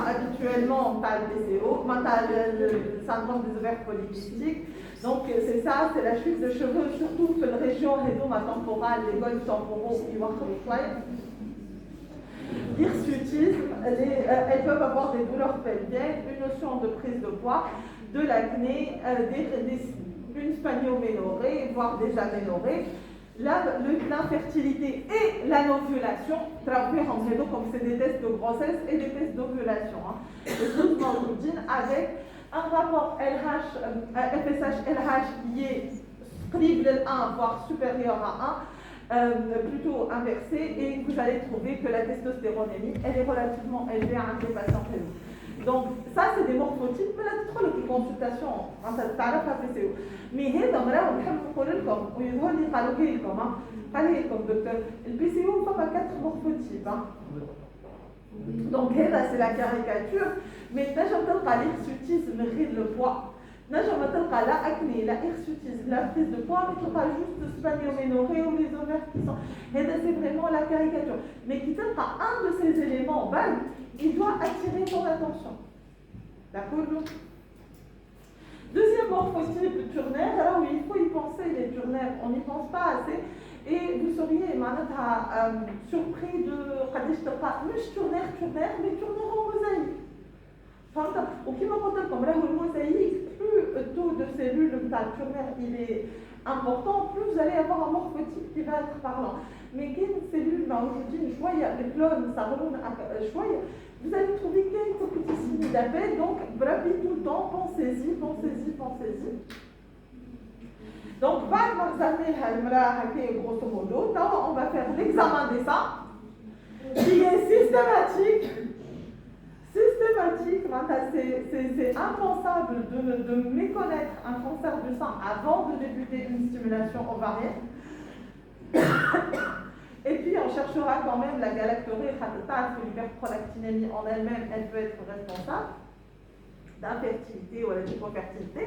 habituellement, on a le PCO, on a le syndrome des ovaires polykystiques. Donc c'est ça, c'est la chute de cheveux, surtout que la région temporale, les goles temporaux, Hirsutisme, elles peuvent avoir des douleurs pelviennes, une notion de prise de poids, de l'acné, une spanioménorrhée, voire des aménorrhées, l'infertilité et la novulation, comme c'est des tests de grossesse et des tests d'ovulation, avec un rapport FSH-LH qui est triple 1, voire supérieur à 1, plutôt inversé, et vous allez trouver que la testostéronémie, elle est relativement élevée à un des patients prévus. Donc ça c'est des morphotypes, mais là c'est trop les consultations, ça تعرف PCO. Mais هذا مرة بنحب نقول لكم ويظهر لي قالوا لكم قال لكم دكتور البي فما 4 morphotypes. Donc c'est la caricature, mais نجم تلقى l'hirsutisme غير le poids. نجم تلقى la acné, la hirsutisme, la prise de poids, mais تلقى juste spanioménorrhée ou les ovaires qui sont. C'est vraiment la caricature. Mais qui tلقى un de ces éléments en bas, il doit attirer ton attention. D'accord? Deuxième morphotype turnaire, alors oui, il faut y penser, les turnaires, on n'y pense pas assez. Et vous seriez surpris de مش turnaire, mais turnaire en mosaïque. وكما قلت لكم راهو الموsaïque, plus le taux de cellules turnaire il est important, plus vous allez avoir un morphotype qui va être parlant. mais qu'il y a une cellule موجودين شويه الكلون صغرون شويه vous allez trouver quelques petits signes d'appel donc bravi tout le temps pensez-y donc بعد ما غزلناها المراه هكا grosso modo on va faire l'examen des seins qui est systématique c'est impensable de méconnaître un cancer du sein avant de débuter une stimulation ovarienne. Et puis on cherchera quand même la galactorée, que l'hyperprolactinémie en elle-même, elle peut être responsable d'infertilité ou d'hypofertilité.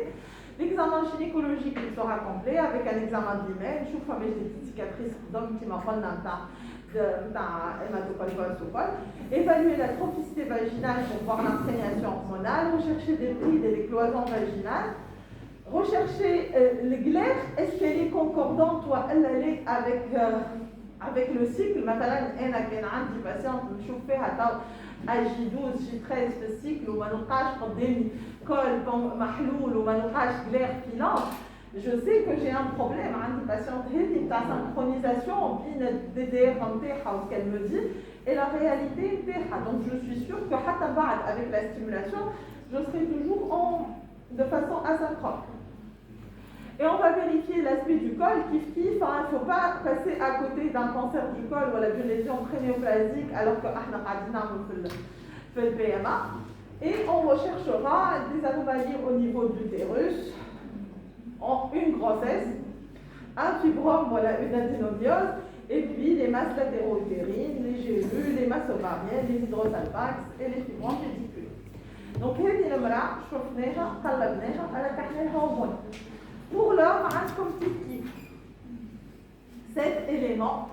L'examen gynécologique il sera complet avec un examen de l'hymen, je vous fais des petites cicatrices donc qui m'envoient évaluer la trophicité vaginale pour voir l'imprégnation hormonale, rechercher des brides et des cloisons vaginales, rechercher les glaires, est-ce qu'elle est concordante ou elle est avec le cycle. مثلا انا كان عندي باسيونت نشوف فيها تو اجي 12 جي 13 في السيكل وما نلقاش قدامي كول محلول وما نلقاش غلير فيلون. Je sais que j'ai un problème عندي باسيونت هذه نتاع synchronisation بين الدي دي ار نتاعها و ce qu'elle me dit et la réalité نتاعها. Donc je suis sûre que حتى بعد avec la stimulation je serai toujours de façon asynchrone. Et on va vérifier l'aspect du col, il ne faut pas passer à côté d'un cancer du col ou d'une lésion prénéoplasique alors que nous fait le PMA. Et on recherchera des anomalies au niveau de l'utérus, une grossesse, un fibrome, une adénomiose, et puis les masses latéro-utérines, les gélules, les masses ovariennes, les hydrosalpax et les fibromes pédiculaires. Donc, هذه المرأة شفناها قلبناها على تحليل هرموني. Pour l'heure, comme type 7 éléments,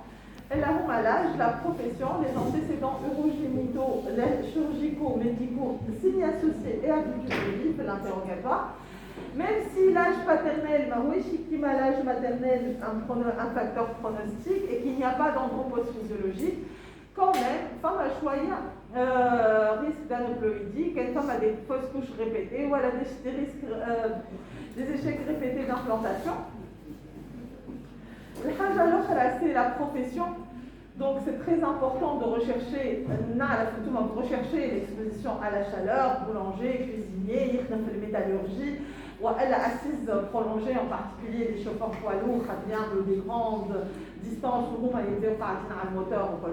l'âge, la profession, les antécédents urogénitaux, les chirurgicaux, médicaux, signes associés et habitudes de vie, l'interrogatoire. Même si l'âge paternel, l'âge maternel un facteur pronostic et qu'il n'y a pas d'andropause physiologique, quand même, femme a choisi risque d'aneuploïdie, qu'une femme a des fausses couches répétées ou elle a des risques des échecs répétés d'implantation. C'est la profession. Donc c'est très important de rechercher l'exposition à la chaleur, boulanger, cuisinier, la métallurgie, ou à l'assise prolongée, en particulier les chauffeurs poids lourds, des grandes distances où on va les le moteur ou quoi.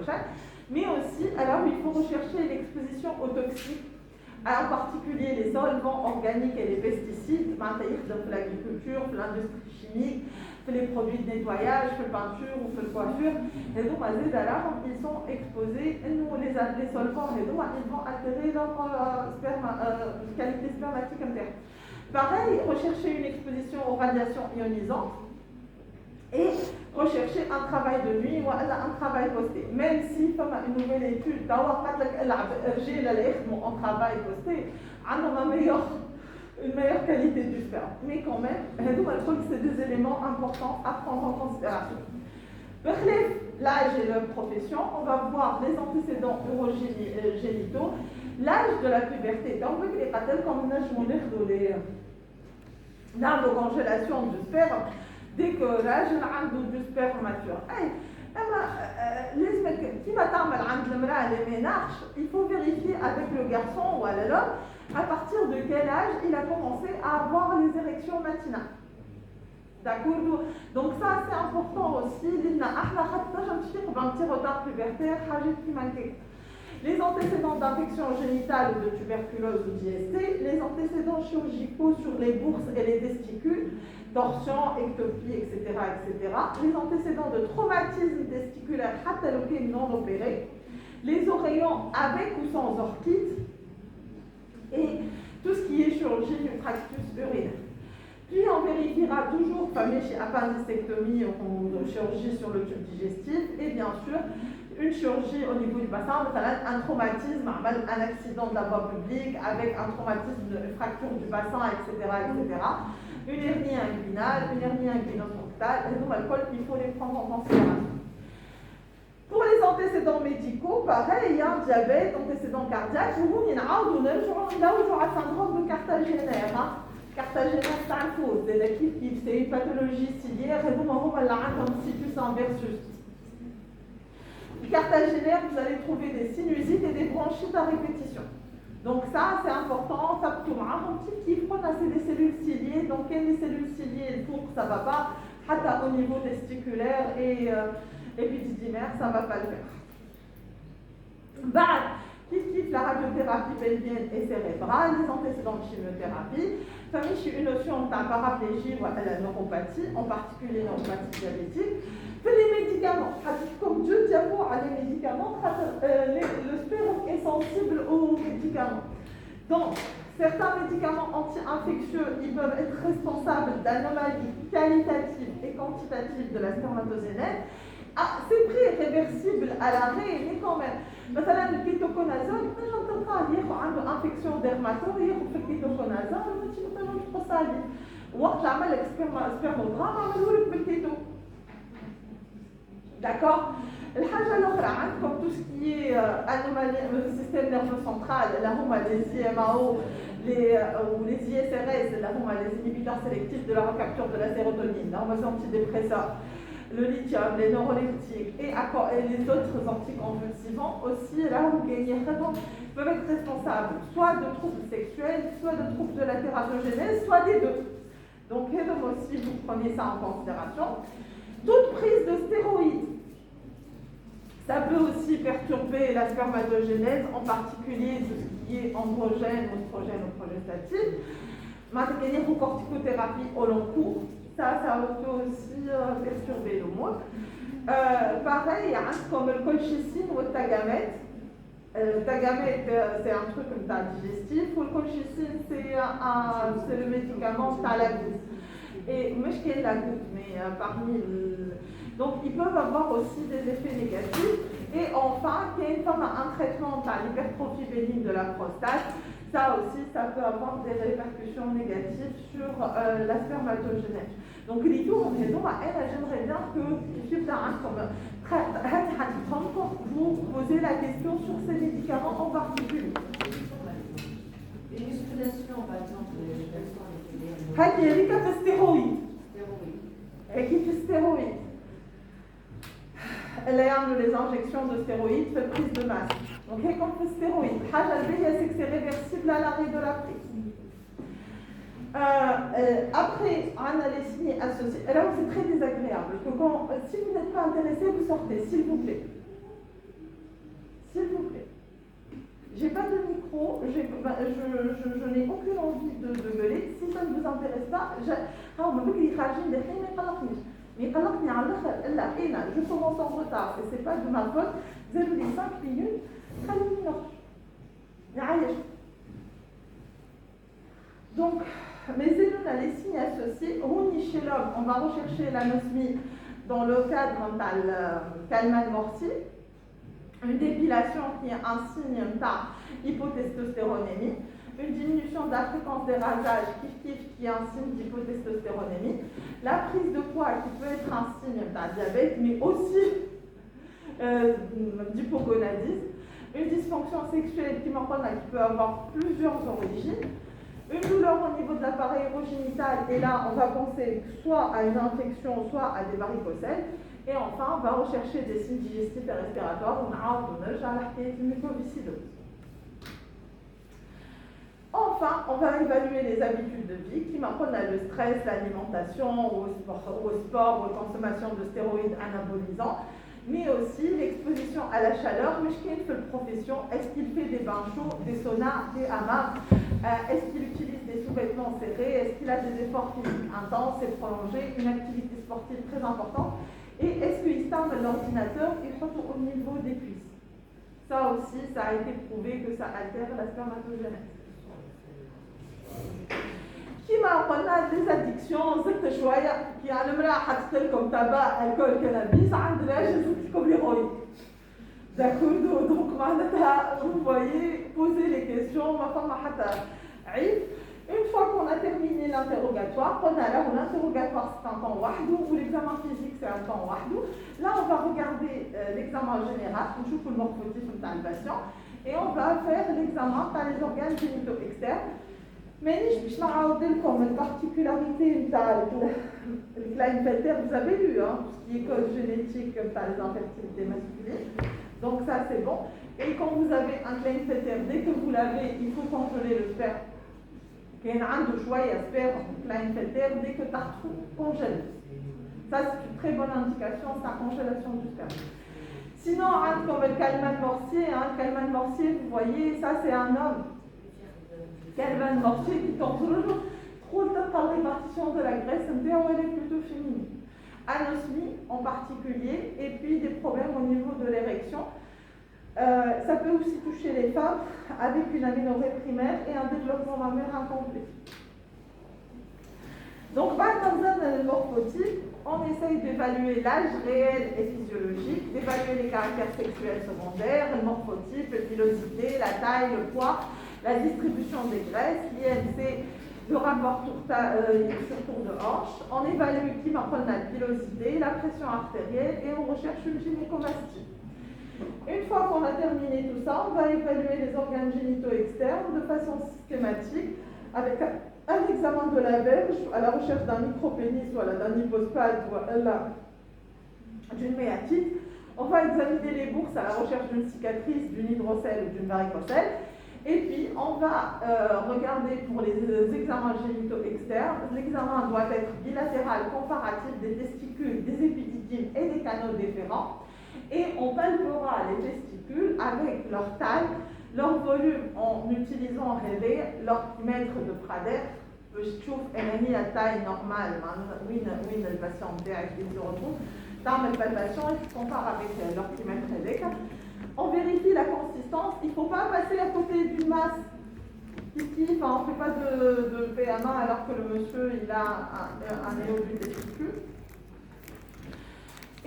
Mais aussi, alors il faut rechercher l'exposition aux toxiques, en particulier les solvants organiques et les pesticides, dans l'agriculture, l'industrie chimique, les produits de nettoyage, la peinture ou la coiffure. Et donc, ils sont exposés, nous, les solvants, ils vont altérer leur qualité spermatique interne. Pareil, rechercher une exposition aux radiations ionisantes et rechercher un travail de nuit ou un travail posté. Même si, comme une nouvelle étude, en travail posté, une meilleure qualité du sperme. Mais quand même, c'est des éléments importants à prendre en considération. L'âge et la profession, on va voir les antécédents urogénitaux, l'âge de la puberté. Donc, les patelles comme l'angélation du sperme, dès que l'âge du sperme mature. Il faut vérifier avec le garçon ou l'homme à partir de quel âge il a commencé à avoir les érections matinales. D'accord? Donc ça c'est important aussi. Un petit retard pubertaire, les antécédents d'infection génitale ou de tuberculose ou d'IST, les antécédents chirurgicaux sur les bourses et les testicules, torsion, ectopie, etc., les antécédents de traumatisme testiculaire non opérés, les oreillons avec ou sans orchite, et tout ce qui est chirurgie du tractus urinaire. Puis on vérifiera toujours chez appendicectomie ou chirurgie sur le tube digestif, et bien sûr une chirurgie au niveau du bassin, un traumatisme, un accident de la voie publique avec un traumatisme de fracture du bassin, etc. Une hernie inguinale, une hernie inguinothoracique, et donc il faut les prendre en considération. Pour les antécédents médicaux, pareil, il y a un diabète, antécédent cardiaque, nous on a le syndrome de Cartagénaire. Cartagénaire, c'est une pathologie ciliaire, et nous on a un situs inversus. cartaginaire, vous allez trouver des sinusites et des bronchites à répétition. Donc ça, c'est important, ça peut un petit kiff, c'est des cellules ciliées, donc les cellules ciliées, pour ça va pas, au niveau testiculaire et épididymère, ça va pas le faire. Qui la radiothérapie pelvienne et cérébrale, les antécédents de chimiothérapie, famille chez une notion de paraplégie ou la neuropathie, en particulier neuropathie diabétique. Les médicaments, comme Dieu dit les médicaments, le sperme est sensible aux médicaments. Donc, certains médicaments anti-infectieux, ils peuvent être responsables d'anomalies qualitatives et quantitatives de la spermatogénèse. C'est très réversible à l'arrêt, mais quand même. مثلا الكيتوكونازول نجم تلقاه ياخذ عنده انفكسيون ديرماتور ياخذ في الكيتوكونازول وانت ما تنجمش تقص عليه وقت عمل لك سبيرموغرام عملوا لك بالكيتو. داكور. الحاجه الاخرى عندكم تو سكي انومالي السيستم نيرفو سنترال اللي هما لي سي ام او ou les ISRS اللي هما les inhibiteurs sélectifs de la recapture de la sérotonine اللي هما les antidépresseurs, le lithium, les neuroleptiques et les autres anticonvulsivants aussi, là où peuvent être responsables soit de troubles sexuels, soit de troubles de la tératogénèse, soit des deux. Donc, aussi, vous prenez ça en considération. Toute prise de stéroïdes, ça peut aussi perturber la spermatogénèse, en particulier tout ce qui est androgène, oestrogène ou progestatif. Maintenant, corticothérapie au long cours. Ça peut aussi perturber le mood. Pareil, comme le colchicine ou le tagamètre. Le tagamètre, c'est un truc comme ça digestif, ou le colchicine, c'est le médicament à la goutte. Et moi, je connais la goutte, mais parmi. Donc, ils peuvent avoir aussi des effets négatifs. Et enfin, il y a une forme un traitement par l'hypertrophie bénigne de la prostate. Ça aussi, ça peut avoir des répercussions négatives sur la spermatogénèse. Donc, les tours, j'aimerais bien que vous posez la question sur ces médicaments en particulier. Les musculations, par exemple, il y a des stéroïdes. Et qui fait stéroïdes. Elle a les injections de stéroïdes, fait prise de masse. Donc, comme fait stéroïdes, c'est que c'est réversible à l'arrêt de la prise. Après, on a les signes associés. Et là, c'est très désagréable. Que si vous n'êtes pas intéressé, vous sortez, s'il vous plaît. S'il vous plaît. J'ai pas de micro, je n'ai aucune envie de gueuler. Si ça ne vous intéresse pas, on m'a dit qu'il y a des films, mais je commence en retard et c'est pas de ma faute. Vous avez les 5 minutes, donc, mes cellules à les signes associés, chez l'homme, on va rechercher l'anosmie dans le cadre de Kalman-Morty, une dépilation qui est un signe d'hypotestostéronémie, une diminution de la fréquence des rasages qui est un signe d'hypotestostéronémie, la prise de poids qui peut être un signe d'un diabète, mais aussi d'hypogonadisme, une dysfonction sexuelle qui peut avoir plusieurs origines, une douleur au niveau de l'appareil urogénital, et là on va penser soit à une infection, soit à des varicocèles, et enfin on va rechercher des signes digestifs et respiratoires, on a une mucoviscidose. Enfin, on va évaluer les habitudes de vie qui m'apprennent le stress, l'alimentation, au sport, aux consommations de stéroïdes anabolisants, mais aussi l'exposition à la chaleur. Mais quelle profession? Est-ce qu'il fait des bains chauds, des saunas, des hammams? Est-ce qu'il utilise des sous-vêtements serrés? Est-ce qu'il a des efforts physiques intenses et prolongés, une activité sportive très importante? Et est-ce qu'il s'installe l'ordinateur et surtout au niveau des cuisses? Ça aussi, ça a été prouvé que ça altère la spermatogénèse. كما قلنا des addictions زدت شويه يعني المراه حطت لكم تبع الكول كنابيس عندنا زدت لكم l'héroïne. D'accord, donc معناتها vous voyez poser les questions ما فما حتى عيب. Une fois qu'on a terminé l'interrogatoire, on a là où l'interrogatoire c'est un temps wahdo ou l'examen physique c'est un temps wahdo. Là on va regarder l'examen général, on joue pour le morphotype de le patient et on va faire l'examen par les organes génitaux externes. Mais je vais vous dire une particularité de Klinefelter, vous avez lu, hein, tout ce qui est code génétique par les infertilités masculines. Donc ça c'est bon. Et quand vous avez un Klinefelter, dès que vous l'avez, il faut congeler le sperme. Il y a un شوية sperme Klinefelter, dès que tu as congèle. Ça c'est une très bonne indication, c'est la congélation du sperme. Sinon, comme le Kallman Morsier, le Kallman Morsier, vous voyez, ça c'est un homme. Kallman Morsier qui tombe trop par la répartition de la graisse, elle est plutôt féminine. Anosmie en particulier, et puis des problèmes au niveau de l'érection. Ça peut aussi toucher les femmes avec une aménorrhée primaire et un développement mammaire incomplet. Donc, par le morphotype, on essaye d'évaluer l'âge réel et physiologique, d'évaluer les caractères sexuels secondaires, le morphotype, la pilosité, la taille, le poids, la distribution des graisses, l'IMC, le rapport sur tour de hanche. On évalue la pilosité, la pression artérielle et on recherche une gynécomastie. Une fois qu'on a terminé tout ça, on va évaluer les organes génitaux externes de façon systématique avec un examen de la verge à la recherche d'un micropénis, voilà, d'un hypospade, voilà, d'une méatite. On va examiner les bourses à la recherche d'une cicatrice, d'une hydrocèle ou d'une varicocèle. Et puis, on va regarder pour les examens génitaux externes. L'examen doit être bilatéral, comparatif des testicules, des épididymes et des canaux déférents. Et on palpera les testicules avec leur taille, leur volume en utilisant leur mètre de Prader. Je trouve que la taille normale, où le patient se retrouve, dans la palpation, il se compare avec leur mètre. On vérifie la consistance. Il ne faut pas passer à côté d'une masse. Ici, on ne fait pas de PMA alors que le monsieur il a un néo du testicule.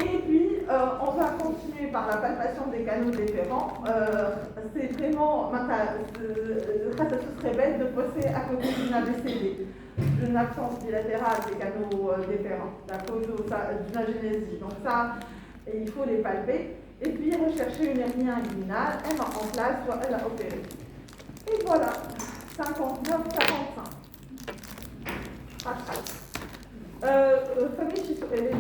Et puis, on va continuer par la palpation des canaux déférents. C'est vraiment, ce serait bête de passer à côté d'une ABCD, d'une absence bilatérale des canaux déférents, à cause d'une agénésie. Donc ça, il faut les palper. Et puis, rechercher une hernie inguinale, elle a en place, soit elle a opéré. Et voilà, 59-45. Famille, elle est...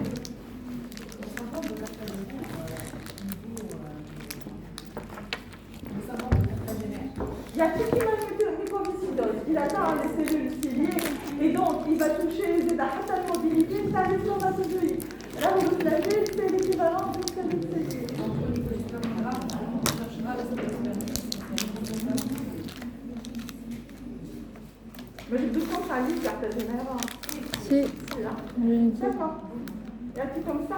Il y a tout qui va être mycoviscidose. Il atteint les cellules ciliées et donc il va toucher les la mobilité, ça les somatozoïdes. Là, vous le savez, c'est l'équivalent d'une cellule cellule. Mais je peux prendre un livre cartagénaire. Si. D'accord. Y a-t-il comme ça?